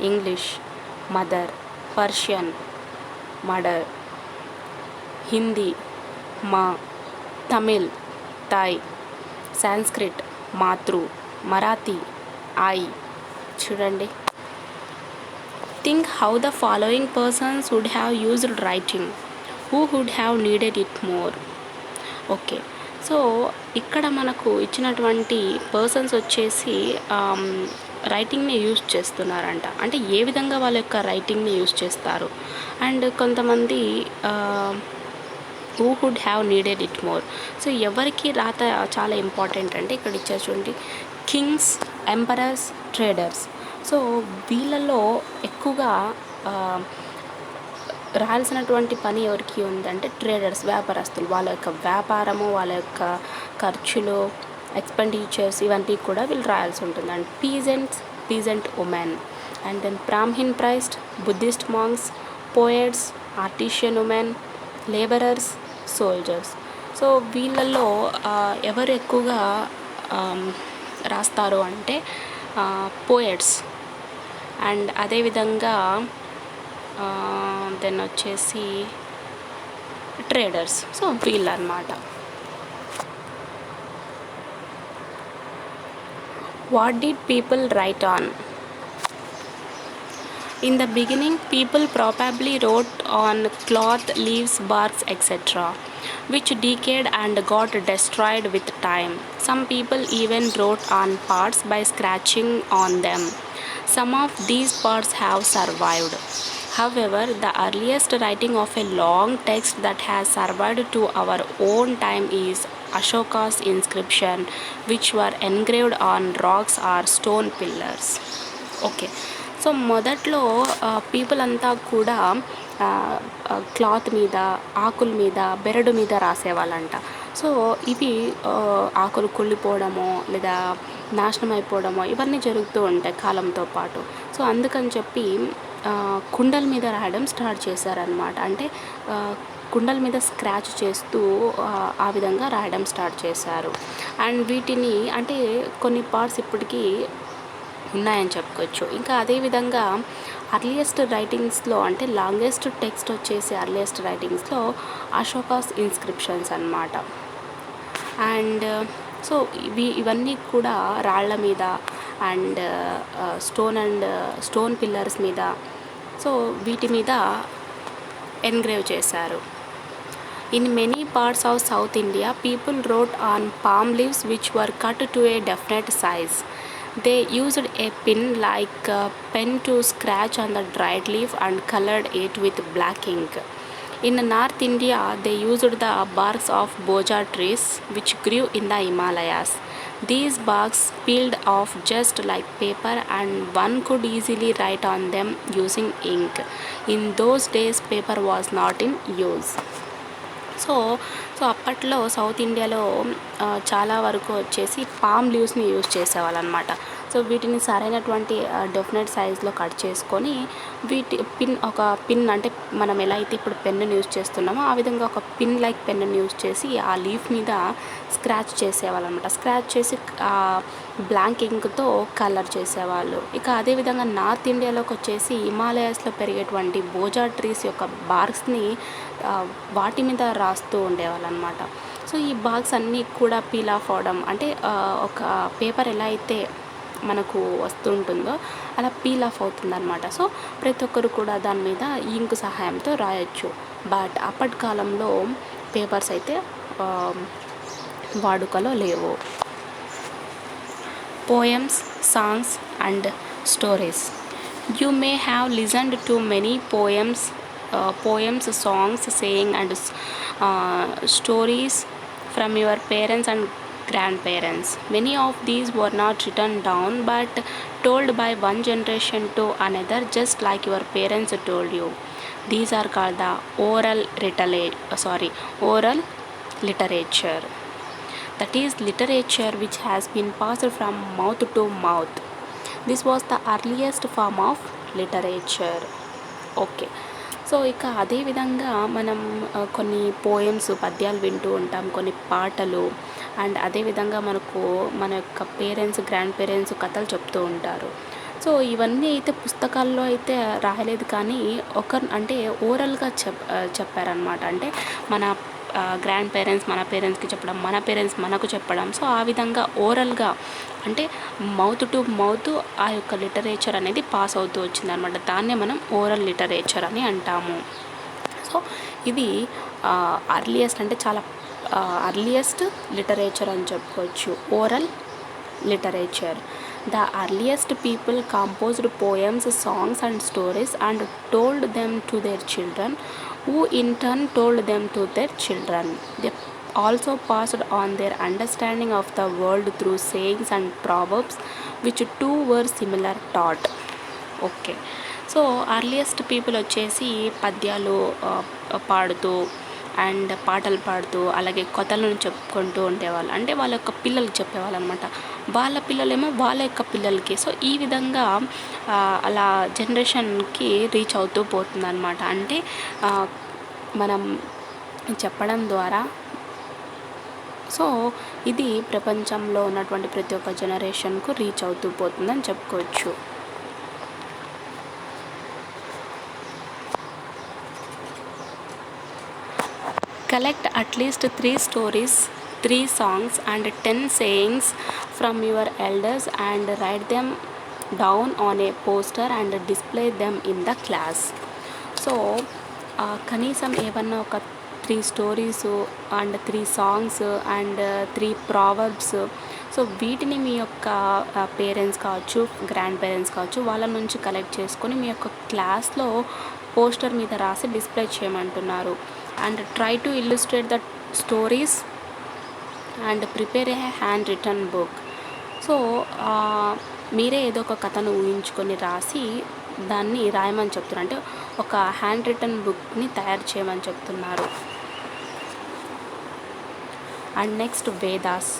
English mother, Persian mother, Hindi మా, తమిళ్ తాయ్, సాంస్క్రిట్ మాతృ, మరాఠీ ఆయి. చూడండి. Think how the following persons would have used writing, who would have needed it more. Okay. So ఇక్కడ మనకు ఇచ్చినటువంటి పర్సన్స్ వచ్చేసి రైటింగ్ని యూజ్ చేస్తున్నారంట. అంటే ఏ విధంగా వాళ్ళ యొక్క రైటింగ్ని యూజ్ చేస్తారు. అండ్ కొంతమంది who would have needed it more. So ఎవరికి రాత చాలా ఇంపార్టెంట్ అంటే ఇక్కడ ఇచ్చారు చూడండి, కింగ్స్, ఎంపరర్స్, ట్రేడర్స్. సో వీళ్ళల్లో ఎక్కువగా రాయాల్సినటువంటి పని ఎవరికి ఉందంటే ట్రేడర్స్, వ్యాపారస్తులు. వాళ్ళ యొక్క వ్యాపారము, వాళ్ళ యొక్క ఖర్చులు, ఎక్స్పెండిచర్స్ ఇవన్నీ కూడా వీళ్ళు రాయాల్సి ఉంటుంది. And peasant women, and then Brahmin priest, Buddhist monks, poets, artisan women, labourers, soldiers. So వీళ్ళల్లో ఎవరు ఎక్కువగా రాస్తారు అంటే పోయట్స్. అండ్ అదేవిధంగా దెన్ వచ్చేసి ట్రేడర్స్. సో వీళ్ళు అన్నమాట. What did people write on? In the beginning, people probably wrote on cloth, leaves, barks, etc., which decayed and got destroyed with time. Some people even wrote on parts by scratching on them. Some of these parts have survived. However, the earliest writing of a long text that has survived to our own time is Ashoka's inscription, which were engraved on rocks or stone pillars. Okay. So మొదట్లో people అంతా కూడా cloth మీద, ఆకుల మీద, బెరడు మీద రాసేవాళ్ళంట. So ఇవి ఆకులు కుళ్ళిపోవడము లేదా నాశనం అయిపోవడమో ఇవన్నీ జరుగుతూ ఉంటాయి కాలంతో పాటు. సో అందుకని చెప్పి కుండల మీద రాయడం స్టార్ట్ చేశారనమాట. అంటే కుండల మీద స్క్రాచ్ చేస్తూ ఆ విధంగా రాయడం స్టార్ట్ చేశారు. అండ్ వీటిని అంటే కొన్ని పార్ట్స్ ఇప్పటికీ ఉన్నాయని చెప్పుకోవచ్చు. ఇంకా అదేవిధంగా అర్లియస్ట్ రైటింగ్స్లో అంటే లాంగెస్ట్ టెక్స్ట్ వచ్చేసి అర్లియస్ట్ రైటింగ్స్లో అశోకాస్ ఇన్స్క్రిప్షన్స్ అన్నమాట. అండ్ సో ఇవన్నీ కూడా రాళ్ల మీద అండ్ స్టోన్ పిల్లర్స్ మీద, సో వీటి మీద ఎన్గ్రేవ్ చేశారు. In many parts of south India people wrote on palm leaves which were cut to a definite size. They used a pin like a pen to scratch on the dried leaf and colored it with black ink. In North India, they used the barks of boja trees which grew in the Himalayas. These barks peeled off just like paper and one could easily write on them using ink. In those days, paper was not in use. So అప్పట్లో south ఇండియాలో చాలా వరకు వచ్చేసి palm లీవ్స్ని use చేసేవాళ్ళు అనమాట. So వీటిని సరైనటువంటి definite సైజ్లో కట్ చేసుకొని ఒక పిన్ అంటే మనం ఎలా అయితే ఇప్పుడు పెన్నుని యూజ్ చేస్తున్నామో ఆ విధంగా ఒక పిన్ లైక్ పెన్నుని యూజ్ చేసి ఆ లీఫ్ మీద స్క్రాచ్ చేసేవాళ్ళు అనమాట. స్క్రాచ్ చేసి బ్లాంక్ ఇంక్తో కలర్ చేసేవాళ్ళు. ఇక అదేవిధంగా నార్త్ ఇండియాలోకి వచ్చేసి హిమాలయాస్లో పెరిగేటువంటి బోజా ట్రీస్ యొక్క బార్క్స్ని వాటి మీద రాస్తూ ఉండేవాళ్ళు అనమాట. సో ఈ బార్క్స్ అన్నీ కూడా పీల్ ఆఫ్ అవడం అంటే ఒక పేపర్ ఎలా అయితే మనకు వస్తుంటుందో అలా పీల్ ఆఫ్ అవుతుందన్నమాట. సో ప్రతి ఒక్కరు కూడా దాని మీద ఇంక్ సహాయంతో రాయొచ్చు. బట్ అప్పటి కాలంలో పేపర్స్ అయితే వాడుకలో లేవు. Poems, songs and stories. You may have listened to many poems, songs, saying and stories from your parents and grandparents. Many of these were not written down but told by one generation to another, just like your parents told you. These are called the oral literature. That is literature which has been passed from mouth to mouth. This was the earliest form of literature. Okay. So ఇక అదేవిధంగా మనం కొన్ని poems పద్యాలు వింటూ ఉంటాం, కొన్ని పాటలు, and అదేవిధంగా మనకు మన యొక్క పేరెంట్స్, గ్రాండ్ పేరెంట్స్ కథలు చెప్తూ ఉంటారు. సో ఇవన్నీ అయితే పుస్తకాల్లో అయితే రాయలేదు, కానీ అంటే ఓరల్గా చెప్పారనమాట. అంటే మన గ్రాండ్ పేరెంట్స్ మన పేరెంట్స్కి చెప్పడం, మన పేరెంట్స్ మనకు చెప్పడం. సో ఆ విధంగా ఓరల్గా అంటే మౌత్ టు మౌత్ ఆ యొక్క లిటరేచర్ అనేది పాస్ అవుతూ వచ్చిందనమాట. దాన్నే మనం ఓరల్ లిటరేచర్ అని అంటాము. సో ఇది అర్లియస్ట్ అంటే చాలా అర్లియస్ట్ లిటరేచర్ అని చెప్పుకోవచ్చు, oral literature. The earliest people composed poems, songs and stories and told them to their children, who in turn told them to their children. They also passed on their understanding of the world through sayings and proverbs, which too were similar taught. Okay. So earliest people వచ్చేసి పద్యాలు పాడుతూ and పాటలు పాడుతూ అలాగే కథలను చెప్పుకుంటూ ఉండేవాళ్ళు. అంటే వాళ్ళ యొక్క పిల్లలకి చెప్పేవాళ్ళు అనమాట. వాళ్ళ పిల్లలేమో వాళ్ళ యొక్క పిల్లలకి. సో ఈ విధంగా అలా జనరేషన్కి రీచ్ అవుతూ పోతుందన్నమాట. అంటే మనం చెప్పడం ద్వారా సో ఇది ప్రపంచంలో ఉన్నటువంటి ప్రతి ఒక్క జనరేషన్కు రీచ్ అవుతూ పోతుందని చెప్పుకోవచ్చు. Collect at least 3 stories, 3 songs and 10 sayings from your elders and write them down on a poster and display them in the class. So కనీసం ఏమన్నా ఒక 3 stories and 3 songs and 3 Proverbs, so వీటిని మీ యొక్క parents కావచ్చు, grand parents కావచ్చు, వాళ్ళ నుంచి collect చేసుకొని మీ యొక్క క్లాస్లో పోస్టర్ మీద రాసి డిస్ప్లే చేయమంటున్నారు. And try to illustrate the stories and prepare a hand written book. So మీరే ఏదో ఒక కథను ఊహించుకొని రాసి దాన్ని రాయమని చెప్తున్నారు. అంటే ఒక హ్యాండ్ రిటన్ బుక్ని తయారు చేయమని చెప్తున్నారు. And next Vedas.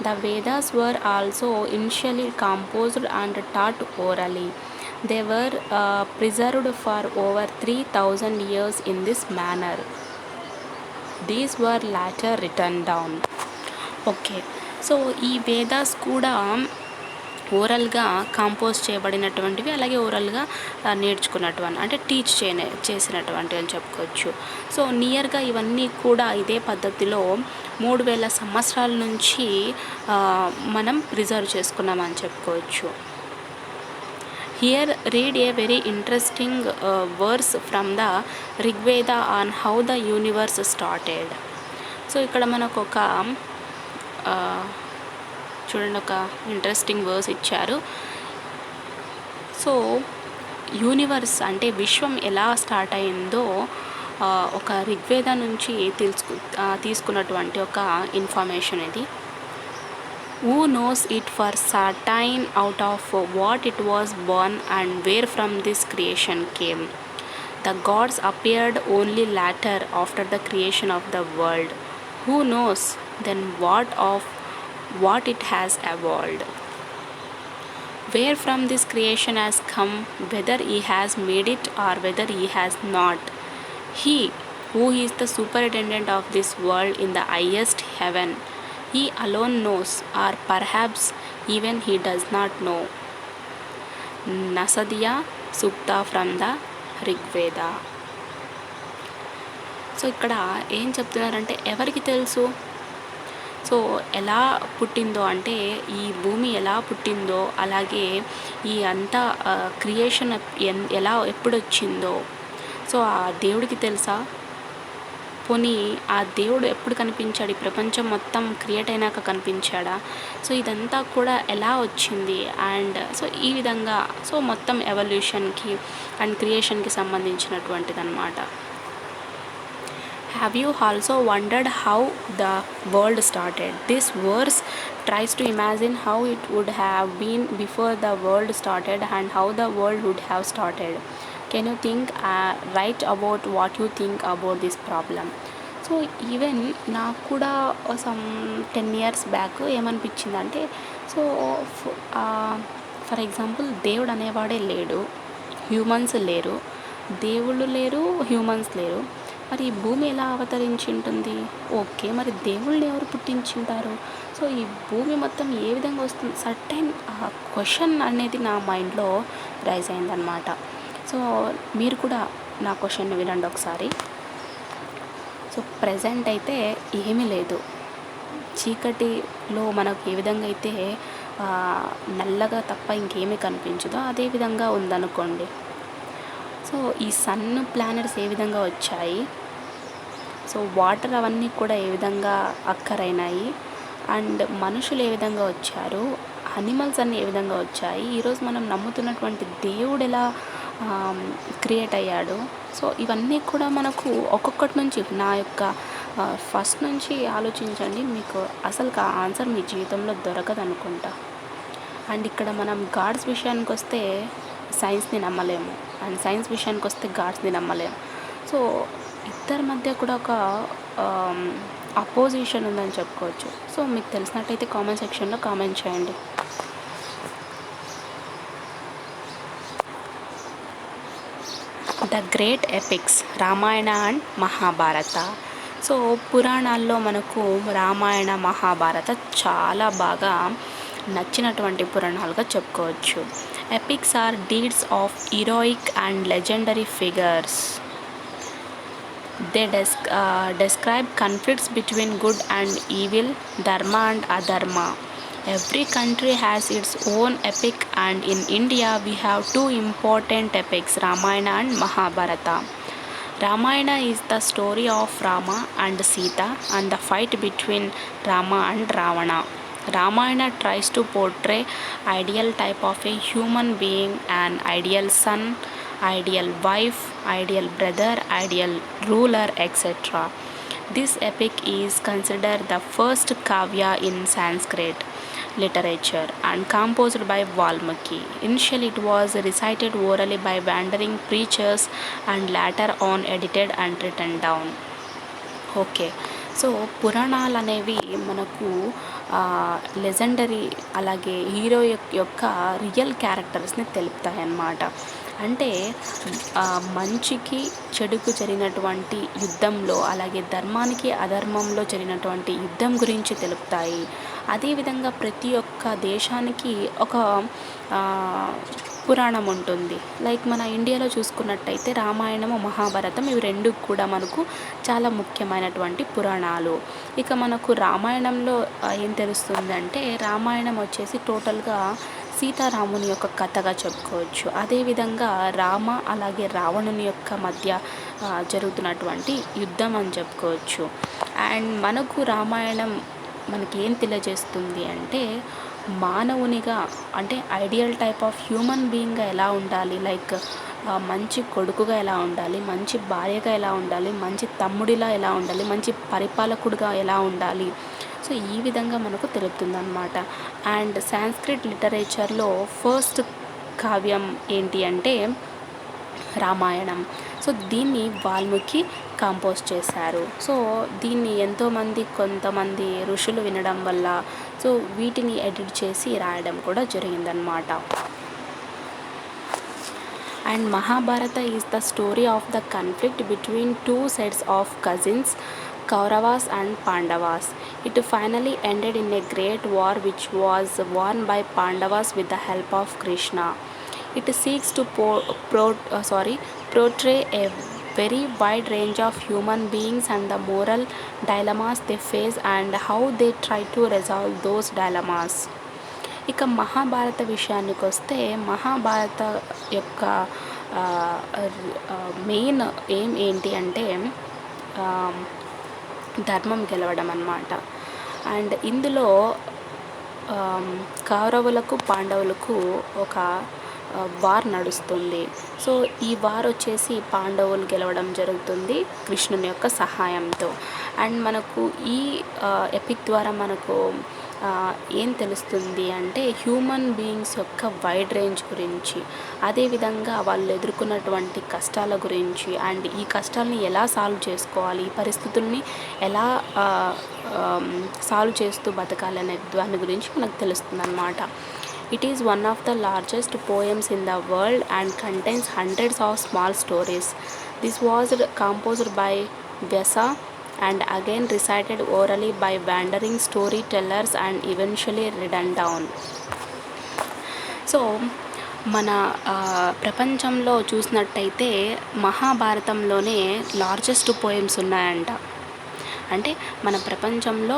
The Vedas were also initially composed and taught orally. They were preserved for over 3000 years in this manner. These were later written down. Okay, so ఈ వేదాస్ కూడా ఓరల్గా కంపోజ్ చేయబడినటువంటివి, అలాగే ఓరల్గా నేర్చుకున్నటువంటి అంటే చేసినటువంటివి అని చెప్పుకోవచ్చు. సో నియర్గా ఇవన్నీ కూడా ఇదే పద్ధతిలో 3000 సంవత్సరాల నుంచి మనం ప్రిజర్వ్ చేసుకున్నామని చెప్పుకోవచ్చు. Here read a very interesting verse from the Rigveda on how the universe started. So ఇక్కడ మనకు ఒక చూడండి, ఒక ఇంట్రెస్టింగ్ వర్స్ ఇచ్చారు. సో యూనివర్స్ అంటే విశ్వం ఎలా స్టార్ట్ అయిందో ఒక రిగ్వేద నుంచి తీసుకున్నటువంటి ఒక ఇన్ఫర్మేషన్ ఇది. Who knows it for certain out of what it was born and where from this creation came? The gods appeared only later after the creation of the world. Who knows then what it has evolved? Where from this creation has come, whether he has made it or whether he has not. He who is the superintendent of this world in the highest heaven, he alone knows, or perhaps even he does not know. Nasadiya Sukta from the Rigveda. So ఇక్కడ ఏం చెప్తున్నారంటే ఎవరికి తెలుసు? So ఎలా పుట్టిందో అంటే ఈ భూమి ఎలా పుట్టిందో, అలాగే ఈ అంతా క్రియేషన్ ఎలా ఎప్పుడు వచ్చిందో సో ఆ దేవుడికి తెలుసా? పోనీ ఆ దేవుడు ఎప్పుడు కనిపించాడు? ఈ ప్రపంచం మొత్తం క్రియేట్ అయినాక కనిపించాడా? సో ఇదంతా కూడా ఎలా వచ్చింది? అండ్ సో ఈ విధంగా సో మొత్తం ఎవల్యూషన్కి అండ్ క్రియేషన్కి సంబంధించినటువంటిది అనమాట. Have you also wondered how the world started? This verse tries to imagine how it would have been before the world started and how the world would have started. Can you think, write about what you think about this problem? So even నాకు కూడా some 10 years back ఏమనిపించిందంటే, so for example దేవుడు అనేవాడే లేడు, humans లేరు, దేవుళ్ళు లేరు, humans లేరు, మరి ఈ భూమి ఎలా అవతరించి ఉంటుంది? ఓకే, మరి దేవుళ్ళు ఎవరు పుట్టించుంటారు? సో ఈ భూమి మొత్తం ఏ విధంగా వస్తుంది? సర్టైన్ క్వశ్చన్ అనేది నా మైండ్లో రైజ్ అయిందనమాట. సో మీరు కూడా నా క్వశ్చన్ని వినండి ఒకసారి. సో ప్రజెంట్ అయితే ఏమీ లేదు, చీకటిలో మనకు ఏ విధంగా అయితే నల్లగా తప్ప ఇంకేమీ కనిపించదో అదే విధంగా ఉందనుకోండి. సో ఈ సన్ ప్లానెట్స్ ఏ విధంగా వచ్చాయి, సో వాటర్ అవన్నీ కూడా ఏ విధంగా అక్కరైనాయి, అండ్ మనుషులు ఏ విధంగా వచ్చారు, అనిమల్స్ అన్నీ ఏ విధంగా వచ్చాయి, ఈరోజు మనం నమ్ముతున్నటువంటి దేవుడు ఎలా క్రియేట్ అయ్యాడు. సో ఇవన్నీ కూడా మనకు ఒక్కొక్కటి నుంచి నా యొక్క ఫస్ట్ నుంచి ఆలోచించండి, మీకు అసలు ఆన్సర్ మీ జీవితంలో దొరకదు అనుకుంటా. అండ్ ఇక్కడ మనం గాడ్స్ విషయానికి వస్తే సైన్స్ని నమ్మలేము, అండ్ సైన్స్ విషయానికి వస్తే గాడ్స్ని నమ్మలేము. సో ఇద్దరి మధ్య కూడా ఒక అపోజిషన్ ఉందని చెప్పుకోవచ్చు. సో మీకు తెలిసినట్టయితే కామెంట్ సెక్షన్లో కామెంట్ చేయండి. The great epics Ramayana and Mahabharata. So పురాణాల్లో మనకు రామాయణ మహాభారత చాలా బాగా నచ్చినటువంటి పురాణాలుగా చెప్పుకోవచ్చు. Epics are deeds of heroic and legendary figures. They describe conflicts between good and evil, dharma and adharma. Every country has its own epic, and in India we have two important epics, Ramayana and Mahabharata. Ramayana is the story of Rama and Sita and the fight between Rama and Ravana. Ramayana tries to portray ideal type of a human being, an ideal son, ideal wife, ideal brother, ideal ruler, etc. This epic is considered the first kavya in Sanskrit literature and composed by Valmiki. Initially it was recited orally by wandering preachers and later on edited and written down. Okay, so పురాణాలనేవి మనకు legendary అలాగే hero యొక్క real క్యారెక్టర్స్ని తెలుపుతాయన్నమాట. అంటే మంచికి చెడుకు జరిగినటువంటి యుద్ధంలో, అలాగే ధర్మానికి అధర్మంలో జరిగినటువంటి యుద్ధం గురించి తెలుపుతాయి. అదేవిధంగా ప్రతి ఒక్క దేశానికి ఒక పురాణం ఉంటుంది. లైక్ మన ఇండియాలో చూసుకున్నట్టయితే రామాయణము, మహాభారతం ఇవి రెండు కూడా మనకు చాలా ముఖ్యమైనటువంటి పురాణాలు. ఇక మనకు రామాయణంలో ఏం తెలుస్తుందంటే, రామాయణం వచ్చేసి టోటల్గా సీతారాముని యొక్క కథగా చెప్పుకోవచ్చు. అదేవిధంగా రామ అలాగే రావణుని యొక్క మధ్య జరుగుతున్నటువంటి యుద్ధం అని చెప్పుకోవచ్చు. అండ్ మనకు రామాయణం మనకి ఏం తెలియజేస్తుంది అంటే, మానవునిగా అంటే ఐడియల్ టైప్ ఆఫ్ హ్యూమన్ బీయింగ్గా ఎలా ఉండాలి, లైక్ మంచి కొడుకుగా ఎలా ఉండాలి, మంచి భార్యగా ఎలా ఉండాలి, మంచి తమ్ముడిలా ఎలా ఉండాలి, మంచి పరిపాలకుడిగా ఎలా ఉండాలి. సో ఈ విధంగా మనకు తెలుపుతుందన్నమాట. అండ్ సాంస్క్రిట్ లిటరేచర్లో ఫస్ట్ కావ్యం ఏంటి అంటే రామాయణం. సో దీన్ని వాల్మీకి కంపోజ్ చేశారు. సో దీన్ని కొంతమంది ఋషులు వినడం వల్ల సో వీటిని ఎడిట్ చేసి రాయడం కూడా జరిగిందనమాట. And Mahabharata is the story of the conflict between two sets of cousins, Kauravas and Pandavas. It finally ended in a great war which was won by Pandavas with the help of Krishna. It seeks to portray a very wide range of human beings and the moral dilemmas they face and how they try to resolve those dilemmas. ఇక మహాభారత విషయానికి వస్తే, మహాభారత యొక్క main aim ఏంటి అంటే ధర్మం గెలవడం అన్నమాట. And ఇందులో కౌరవులకు పాండవులకు ఒక వార్ నడుస్తుంది. సో ఈ వార్ వచ్చేసి పాండవులు గెలవడం జరుగుతుంది కృష్ణుని యొక్క సహాయంతో. అండ్ మనకు ఈ ఎపిక్ ద్వారా మనకు ఏం తెలుస్తుంది అంటే హ్యూమన్ బీయింగ్స్ యొక్క వైడ్ రేంజ్ గురించి, అదేవిధంగా వాళ్ళు ఎదుర్కొన్నటువంటి కష్టాల గురించి, అండ్ ఈ కష్టాలని ఎలా సాల్వ్ చేసుకోవాలి, ఈ పరిస్థితుల్ని ఎలా సాల్వ్ చేస్తూ బతకాలనే దాని గురించి మనకు తెలుస్తుంది అన్నమాట. It is one of the largest poems in the world and contains hundreds of small stories. This was composed by Vyasa and again recited orally by wandering storytellers and eventually written down. So మన ప్రపంచంలో చూసినట్టయితే మహాభారతంలోనే largest poems ఉన్నాయంట. అంటే మన ప్రపంచంలో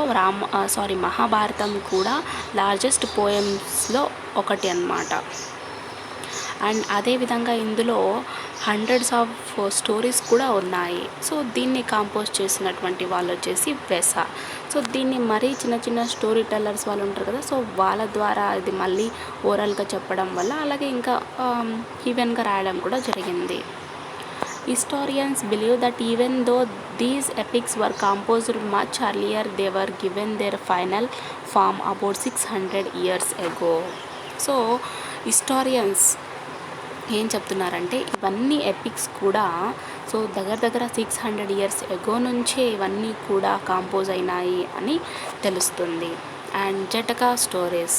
మహాభారతం కూడా largest పోయమ్స్లో ఒకటి అన్నమాట. అండ్ అదేవిధంగా ఇందులో హండ్రెడ్స్ ఆఫ్ స్టోరీస్ కూడా ఉన్నాయి. సో దీన్ని కంపోజ్ చేసినటువంటి వాళ్ళు వచ్చేసి వెస. సో దీన్ని మరీ చిన్న చిన్న స్టోరీ టెల్లర్స్ వాళ్ళు ఉంటారు కదా, సో వాళ్ళ ద్వారా ఇది మళ్ళీ ఓరల్గా చెప్పడం వల్ల అలాగే ఇంకా ఈవెన్గా రాయడం కూడా జరిగింది. Historians believe that even though these epics were composed much earlier, they were given their final form about 600 years ago. So historians ఏం చెప్తున్నారంటే ఇవన్నీ ఎపిక్స్ కూడా సో దగ్గర 600 years ఎగో నుంచే ఇవన్నీ కూడా కంపోజ్ అయినాయి అని తెలుస్తుంది. And Jataka stories.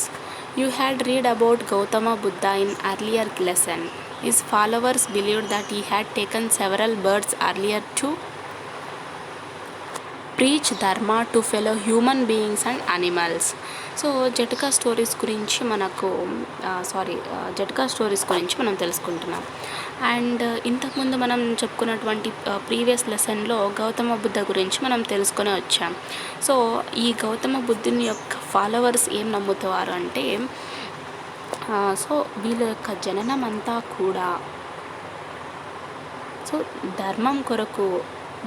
You had read about Gautama Buddha in earlier lesson. His followers believed that he had taken several births earlier to preach dharma to fellow human beings and animals. So Jataka stories గురించి మనం తెలుసుకుంటున్నాం. And ఇంతకుముందు మనం చెప్పుకున్నటువంటి previous లెసన్లో గౌతమ బుద్ధ గురించి మనం తెలుసుకొని వచ్చాం. సో ఈ గౌతమ బుద్ధుని యొక్క ఫాలోవర్స్ ఏం నమ్ముతారు అంటే సో వీళ్ళ యొక్క జననం అంతా కూడా సో ధర్మం కొరకు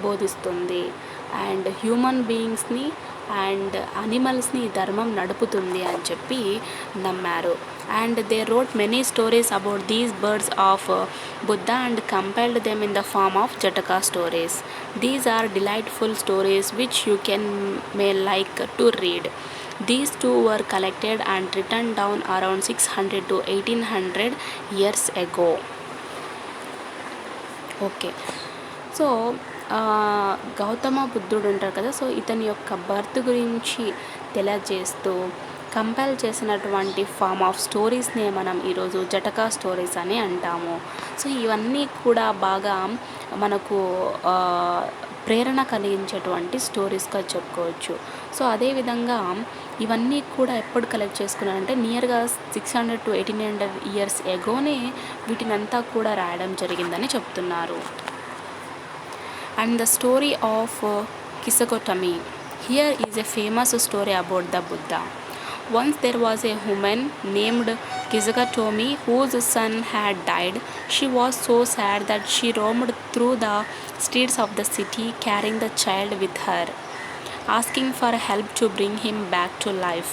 బోధిస్తుంది అండ్ హ్యూమన్ బీయింగ్స్ని అండ్ అనిమల్స్ని ధర్మం నడుపుతుంది అని చెప్పి నమ్మారు. And they wrote many stories about these births of Buddha and compiled them in the form of Jataka stories. These are delightful stories which you may like to read. These two were collected and written down around 600 to 1800 years ago. Okay. So Gautama బుద్ధుడు ఉంటారు కదా, so ఇతని యొక్క birth గురించి తెలియజేస్తూ compile చేసినటువంటి form of స్టోరీస్నే మనం ఈరోజు జటకా స్టోరీస్ అని అంటాము. సో ఇవన్నీ కూడా బాగా మనకు ప్రేరణ కలిగించేటువంటి స్టోరీస్గా చెప్పుకోవచ్చు. సో అదేవిధంగా ఇవన్నీ కూడా ఎప్పుడు కలెక్ట్ చేసుకున్నానంటే నియర్గా 600 to 1800 ఇయర్స్ ఎగోనే వీటినంతా కూడా రాయడం జరిగిందని చెప్తున్నారు. And the story of Kisagotami. Here is a famous story about the Buddha. Once there was a woman named Kisagatomi whose son had died. She was so sad that she roamed through the streets of the city carrying the child with her, asking for help to bring him back to life.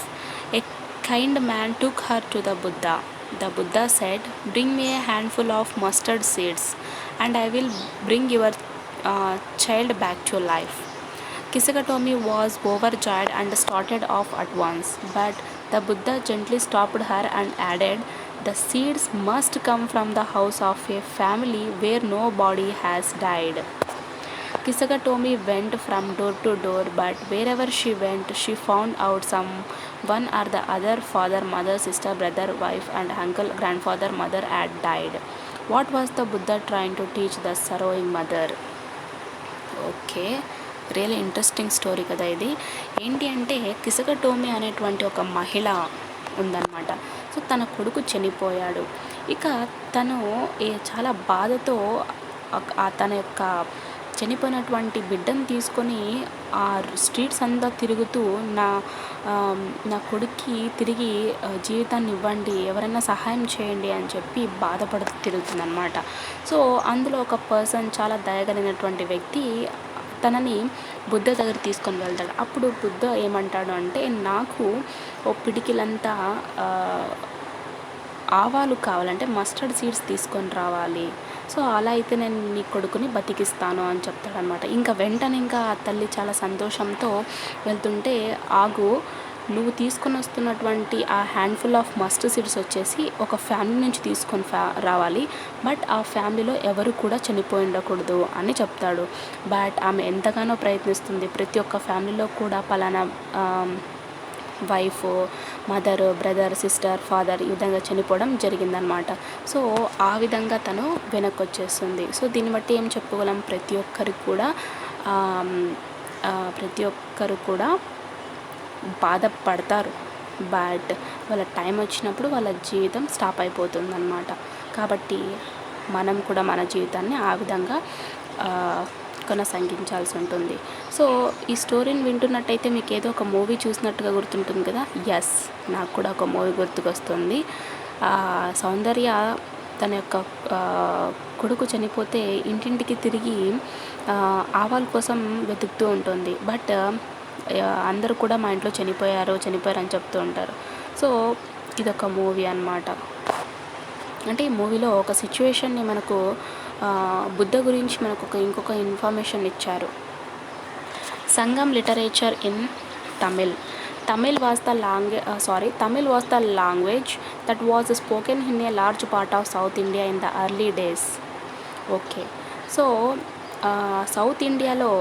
A kind man took her to the Buddha. The Buddha said, "Bring me a handful of mustard seeds, and I will bring your child back to life." Kisagatomi was overjoyed and started off at once, but the Buddha gently stopped her and added, "The seeds must come from the house of a family where nobody has died." Kisagatomi went from door to door, but wherever she went, she found out some one or the other father, mother, sister, brother, wife, and uncle, grandfather, mother had died. What was the Buddha trying to teach the sorrowing mother? Okay, really interesting story కదా ఇది. ఏంటి అంటే కిసగటోమి అనేటువంటి ఒక మహిళ ఉందన్నమాట. So తన కొడుకు చనిపోయాడు. ఇక తను చాలా బాధతో తన యొక్క చనిపోయినటువంటి బిడ్డను తీసుకొని ఆ స్ట్రీట్స్ అంతా తిరుగుతూ నా కొడుక్కి తిరిగి జీవితాన్ని ఇవ్వండి, ఎవరైనా సహాయం చేయండి అని చెప్పి బాధపడుతూ తిరుగుతుందన్నమాట. సో అందులో ఒక పర్సన్, చాలా దయగలిగినటువంటి వ్యక్తి తనని బుద్ధ దగ్గర తీసుకొని వెళ్తాడు. అప్పుడు బుద్ధ ఏమంటాడు అంటే, నాకు ఓ పిడికిలంతా ఆవాలు కావాలంటే మస్టర్డ్ సీడ్స్ తీసుకొని రావాలి. సో అలా అయితే నేను నీ కొడుకుని బతికిస్తాను అని చెప్తాడనమాట. ఇంకా వెంటనే ఇంకా ఆ తల్లి చాలా సంతోషంతో వెళ్తుంటే, ఆగు, నువ్వు తీసుకొని వస్తున్నటువంటి ఆ హ్యాండ్ఫుల్ ఆఫ్ మస్టర్డ్ సీడ్స్ వచ్చేసి ఒక ఫ్యామిలీ నుంచి తీసుకొని రావాలి, బట్ ఆ ఫ్యామిలీలో ఎవరు కూడా చనిపోయి ఉండకూడదు అని చెప్తాడు. బట్ ఆమె ఎంతగానో ప్రయత్నిస్తుంది. ప్రతి ఒక్క ఫ్యామిలీలో కూడా పలానా wife, mother, brother, sister, father ఈ విధంగా చనిపోవడం జరిగిందనమాట. సో ఆ విధంగా తను వెనక్కి వచ్చేస్తుంది. సో దీన్ని బట్టి ఏం చెప్పుకోగలం, ప్రతి ఒక్కరు కూడా బాధపడతారు, బట్ వాళ్ళ టైం వచ్చినప్పుడు వాళ్ళ జీవితం స్టాప్ అయిపోతుందన్నమాట. కాబట్టి మనం కూడా మన జీవితాన్ని ఆ విధంగా కొనసాగించాల్సి ఉంటుంది. సో ఈ స్టోరీని వింటున్నట్టయితే మీకు ఏదో ఒక మూవీ చూసినట్టుగా గుర్తుంటుంది కదా. ఎస్, నాకు కూడా ఒక మూవీ గుర్తుకొస్తుంది. సౌందర్య తన యొక్క కొడుకు చనిపోతే ఇంటింటికి తిరిగి ఆవాల కోసం వెతుకుతూ ఉంటుంది. బట్ అందరూ కూడా మా ఇంట్లో చనిపోయారు అని చెప్తూ ఉంటారు. సో ఇదొక మూవీ అన్నమాట. అంటే ఈ మూవీలో ఒక సిచ్యువేషన్ని మనకు బుద్ధ గురించి మనకు ఇంకొక ఇన్ఫర్మేషన్ ఇచ్చారు. Sangam literature in Tamil. Tamil was the language that was spoken in a large part of South India in the early days. Okay, so south ఇండియాలో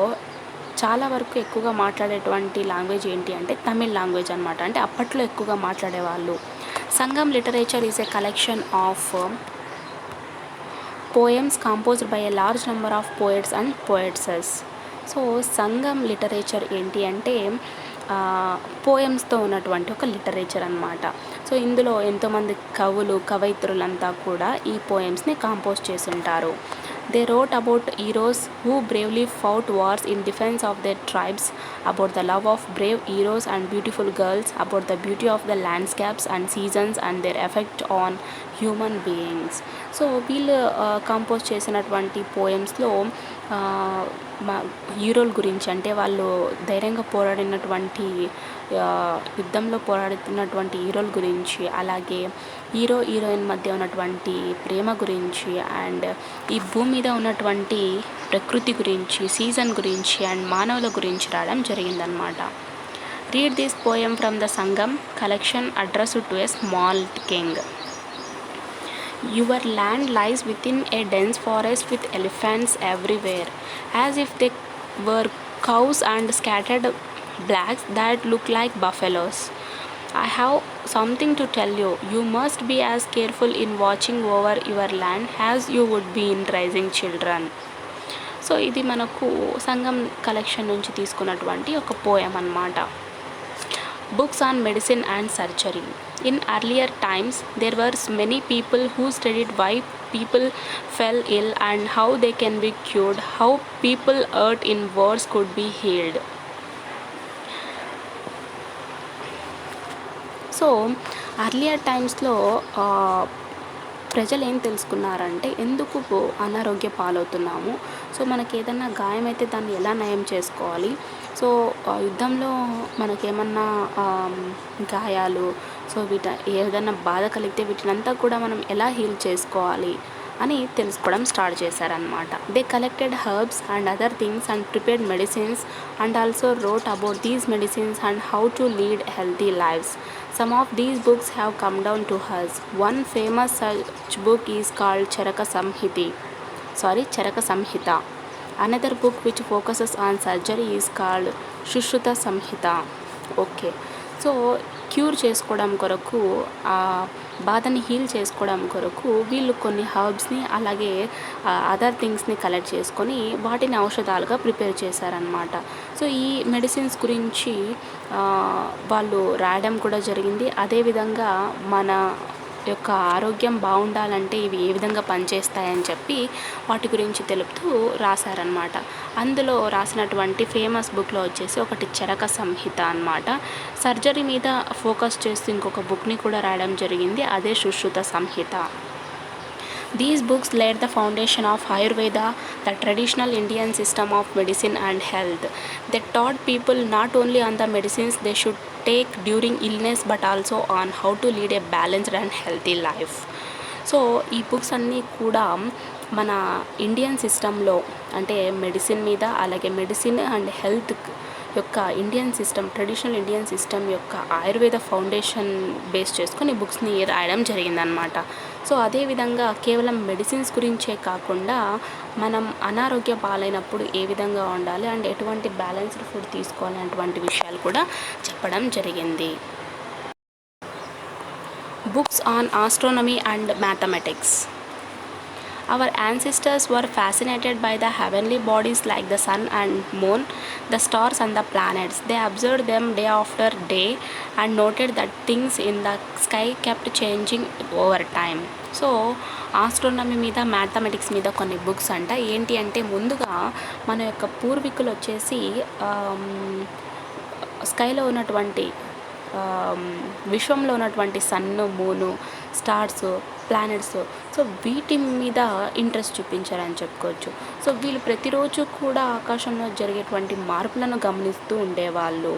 చాలా వరకు ఎక్కువగా మాట్లాడేటువంటి లాంగ్వేజ్ ఏంటి అంటే తమిళ్ లాంగ్వేజ్ అనమాట. అంటే అప్పట్లో ఎక్కువగా మాట్లాడేవాళ్ళు. Sangam literature is a collection of poems composed by a large number of poets and poetesses. So Sangam literature ఏంటి అంటే పోయమ్స్తో ఉన్నటువంటి ఒక లిటరేచర్ అన్నమాట. సో ఇందులో ఎంతోమంది కవులు, కవయిత్రులంతా కూడా ఈ పోయమ్స్ని కంపోజ్ చేసి ఉంటారు. They wrote about heroes who bravely fought wars in defense of their tribes, about the love of brave heroes and beautiful girls, about the beauty of the landscapes and seasons and their effect on human beings. So వీళ్ళు compose చేసినటువంటి పోయమ్స్లో హీరోల గురించి, అంటే వాళ్ళు ధైర్యంగా పోరాడినటువంటి యుద్ధంలో పోరాడుతున్నటువంటి హీరోల గురించి, అలాగే హీరో హీరోయిన్ మధ్య ఉన్నటువంటి ప్రేమ గురించి, అండ్ ఈ భూమి మీద ఉన్నటువంటి ప్రకృతి గురించి, సీజన్ గురించి అండ్ మానవుల గురించి రాయడం జరిగిందనమాట. Read this poem from the Sangam collection addressed to a small king. Your land lies within a dense forest with elephants everywhere, as if they were cows and scattered blacks that look like buffaloes. I have something to tell you. You must be as careful in watching over your land as you would be in raising children. So ఇది మనకు సంగం collection నుంచి తీసుకున్నటువంటి ఒక poem అన్నమాట. Books on medicine and surgery. In earlier times, there were many people who studied why people fell ill and how they can be cured, how people hurt in wars could be healed. So earlier టైమ్స్లో ప్రజలు ఏం తెలుసుకున్నారంటే ఎందుకు అనారోగ్య పాలవుతున్నాము, so మనకి ఏదన్నా గాయం అయితే దాన్ని ఎలా నయం చేసుకోవాలి, సో యుద్ధంలో మనకేమన్నా గాయాలు, సో ఏదైనా బాధ కలిగితే వీటినంతా కూడా మనం ఎలా హీల్ చేసుకోవాలి అని తెలుసుకోవడం స్టార్ట్ చేశారనమాట. They collected herbs and other things and prepared medicines and also wrote about these medicines and how to lead healthy lifes. Some of these books have come down to us. One famous such book is called Charaka Samhita. Another book which focuses on surgery is called Shushruta Samhita. Okay, so cure చేసుకోవడం కొరకు, ఆ బాధని heal చేసుకోవడం కొరకు వీళ్ళు కొన్ని హర్బ్స్ని అలాగే other థింగ్స్ని collect చేసుకొని వాటిని ఔషధాలుగా ప్రిపేర్ చేశారనమాట. సో ఈ మెడిసిన్స్ గురించి వాళ్ళు రాయడం కూడా జరిగింది. అదేవిధంగా మన యొక్క ఆరోగ్యం బాగుండాలంటే ఇవి ఏ విధంగా పనిచేస్తాయని చెప్పి వాటి గురించి తెలుపుతూ రాశారనమాట. అందులో రాసినటువంటి ఫేమస్ బుక్లో వచ్చేసి ఒకటి చరక సంహిత అన్నమాట. సర్జరీ మీద ఫోకస్ చేస్తూ ఇంకొక బుక్ని కూడా రాయడం జరిగింది, అదే సుశ్రుత సంహిత. These books laid the foundation of Ayurveda, the traditional Indian system of medicine and health. They taught people not only on the medicines they should take during illness but also on how to lead a balanced and healthy life. So ఈ books అన్నీ కూడా మన Indian సిస్టంలో అంటే medicine మీద, అలాగే medicine and health యొక్క Indian system, traditional Indian system యొక్క ఆయుర్వేద ఫౌండేషన్ బేస్ చేసుకొని బుక్స్ని రాయడం జరిగిందనమాట. సో అదేవిధంగా కేవలం మెడిసిన్స్ గురించే కాకుండా మనం అనారోగ్య పాలైనప్పుడు ఏ విధంగా ఉండాలి అండ్ ఎటువంటి బ్యాలెన్స్డ్ ఫుడ్ తీసుకోవాలి అటువంటి విషయాలు కూడా చెప్పడం జరిగింది. Books on astronomy and mathematics. Our ancestors were fascinated by the heavenly bodies like the sun and moon, the stars and the planets. They observed them day after day and noted that things in the sky kept changing over time. So astronomy మీద, mathematics మీద కొన్ని books అంట. ఏంటి అంటే ముందుగా మన యొక్క పూర్వీకులు వచ్చేసి స్కైలో ఉన్నటువంటి విశ్వంలో ఉన్నటువంటి సన్ను, మూను, స్టార్స్, ప్లానెట్స్, సో వీటి మీద ఇంట్రెస్ట్ చూపించారని చెప్పుకోవచ్చు. సో వీళ్ళు ప్రతిరోజు కూడా ఆకాశంలో జరిగేటువంటి మార్పులను గమనిస్తూ ఉండేవాళ్ళు.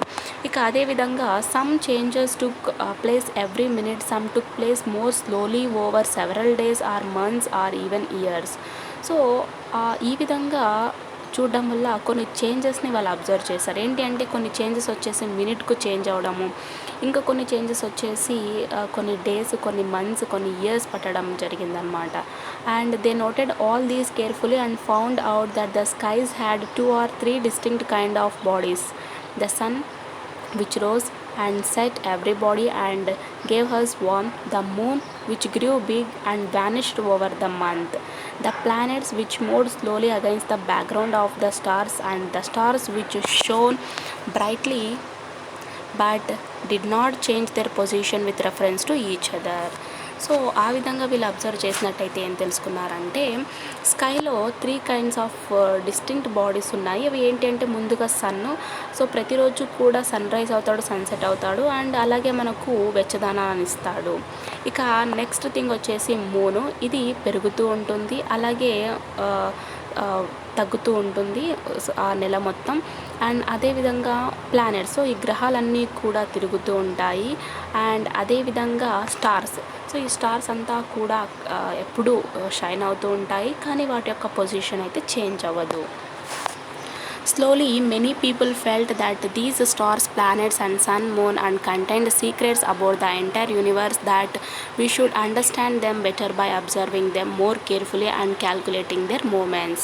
ఇక అదేవిధంగా some changes took place every minute, some took place more slowly over several days are months or even years. So ఈ విధంగా చూడడం వల్ల కొన్ని చేంజెస్ని వాళ్ళు అబ్జర్వ్ చేశారు. ఏంటి అంటే కొన్ని చేంజెస్ వచ్చేసి మినిట్కు చేంజ్ అవ్వడము, ఇంకా కొన్ని చేంజెస్ వచ్చేసి కొన్ని డేస్, కొన్ని మంత్స్, కొన్ని ఇయర్స్ పట్టడం జరిగిందనమాట. And they noted all these carefully and found out that the skies had 2 or 3 distinct kind of bodies. The sun which rose and set everybody and gave us warmth, the moon which grew big and vanished over the month, the planets which moved slowly against the background of the stars, and the stars which shone brightly but did not change their position with reference to each other. So ఆ విధంగా వీళ్ళు observe చేసినట్టయితే ఏం తెలుసుకున్నారంటే స్కైలో 3 kinds of distinct bodies ఉన్నాయి. అవి ఏంటి అంటే ముందుగా సన్ను, సో ప్రతిరోజు కూడా సన్ రైజ్ అవుతాడు, సన్సెట్ అవుతాడు అండ్ అలాగే మనకు వెచ్చదనాన్ని ఇస్తాడు. ఇక నెక్స్ట్ థింగ్ వచ్చేసి మూను, ఇది పెరుగుతూ ఉంటుంది అలాగే తగ్గుతూ ఉంటుంది ఆ నెల మొత్తం. అండ్ అదేవిధంగా ప్లానెట్స్, సో ఈ గ్రహాలన్నీ కూడా తిరుగుతూ ఉంటాయి. అండ్ అదేవిధంగా స్టార్స్, సో ఈ స్టార్స్ అంతా కూడా ఎప్పుడూ షైన్ అవుతూ ఉంటాయి కానీ వాటి యొక్క పొజిషన్ అయితే చేంజ్ అవ్వదు. Slowly, many people felt that these stars, planets, and sun, moon, and contained secrets about the entire universe, that we should understand them better by observing them more carefully and calculating their movements.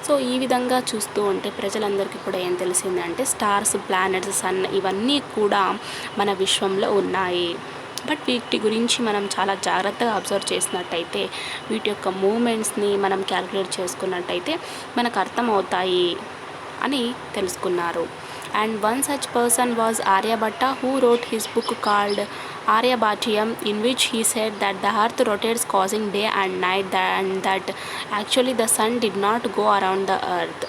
So ఈ విధంగా చూస్తూ ఉంటే ప్రజలందరికీ కూడా ఏం తెలిసిందంటే stars, planets, sun ఇవన్నీ కూడా మన విశ్వంలో ఉన్నాయి. బట్ వీటి గురించి మనం చాలా జాగ్రత్తగా అబ్జర్వ్ చేసినట్టయితే, వీటి యొక్క మూమెంట్స్ని మనం క్యాలిక్యులేట్ చేసుకున్నట్టయితే మనకు అర్థమవుతాయి అని తెలుసుకున్నారు. And one such person was Aryabhatta, who wrote his book called Aryabhatiyam, in which he said that the earth rotates causing day and night, and that actually the sun did not go around the earth.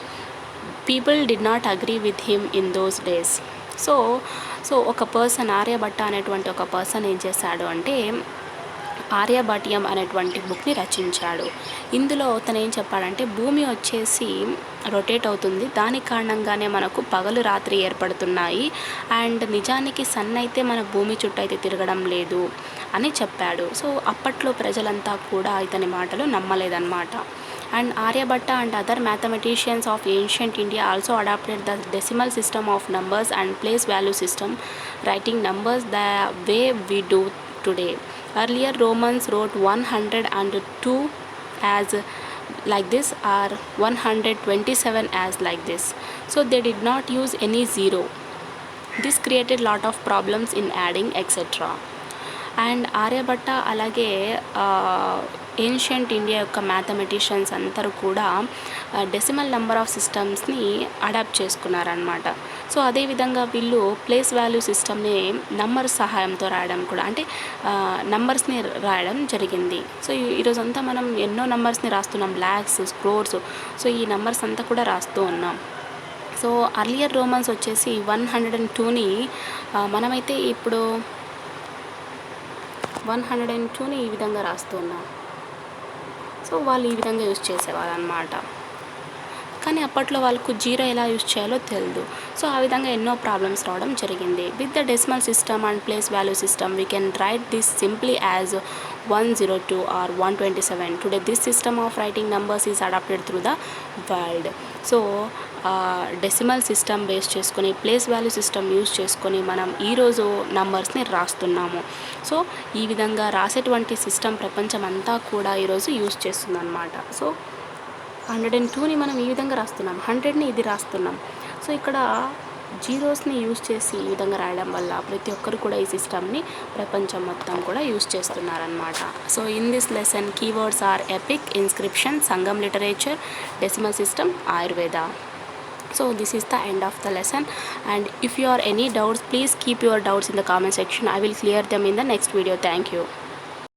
People did not agree with him in those days. So ఒక person, Aryabhatta అనేటువంటి ఒక person ఏం చేశాడు అంటే ఆర్యభట్యం అనేటువంటి బుక్ని రచించాడు. ఇందులో తను ఏం చెప్పాడంటే భూమి వచ్చేసి రొటేట్ అవుతుంది, దాని కారణంగానే మనకు పగలు రాత్రి ఏర్పడుతున్నాయి, అండ్ నిజానికి సన్ అయితే మన భూమి చుట్టూ అయితే తిరగడం లేదు అని చెప్పాడు. సో అప్పట్లో ప్రజలంతా కూడా ఇతని మాటలు నమ్మలేదన్నమాట. And Aryabhatta and other mathematicians of ancient India also adopted the decimal system of numbers and place value system, writing numbers the way we do today. Earlier Romans wrote 102 as like this or 127 as like this. So they did not use any zero. This created lot of problems in adding etc. And Aryabhatta అలాగే ancient India యొక్క mathematicians అందరూ కూడా decimal number of సిస్టమ్స్ని adapt చేసుకున్నారనమాట. So అదేవిధంగా వీళ్ళు place value సిస్టమ్ని number సహాయంతో రాయడం కూడా, అంటే నంబర్స్ని రాయడం జరిగింది. సో ఈరోజంతా మనం ఎన్నో నంబర్స్ని రాస్తున్నాం, ల్యాక్స్, క్రోర్స్. సో ఈ నంబర్స్ అంతా కూడా రాస్తూ ఉన్నాం. సో అర్లియర్ రోమన్స్ వచ్చేసి 102ని మనమైతే ఇప్పుడు 102ని ఈ విధంగా రాస్తున్నాం. సో వాళ్ళు ఈ విధంగా యూజ్ చేసేవాళ్ళు అనమాట. కానీ అప్పట్లో వాళ్ళకు జీరో ఎలా యూజ్ చేయాలో తెలియదు. సో ఆ విధంగా ఎన్నో ప్రాబ్లమ్స్ రావడం జరిగింది. With the decimal system and place value system we can write this simply as 102 or 127. Today this system of writing numbers is adopted through the world. So decimal system base చేసుకొని, place value system use చేసుకొని మనం ఈరోజు నంబర్స్ని రాస్తున్నాము. So ఈ విధంగా రాసేటువంటి system ప్రపంచం అంతా కూడా ఈరోజు యూజ్ చేస్తుందన్నమాట. సో 102ని మనం ఈ విధంగా రాస్తున్నాం, 100ని ఇది రాస్తున్నాం. సో ఇక్కడ జీరోస్ని యూజ్ చేసి ఈ విధంగా రాయడం వల్ల ప్రతి ఒక్కరు కూడా ఈ సిస్టమ్ని ప్రపంచం మొత్తం కూడా యూజ్ చేస్తున్నారనమాట. So in this lesson keywords are epic, inscription, Sangam literature, decimal system, Ayurveda. So this is the end of the lesson, and if you are any doubts, please keep your doubts in the comment section. I will clear them in the next video. Thank you.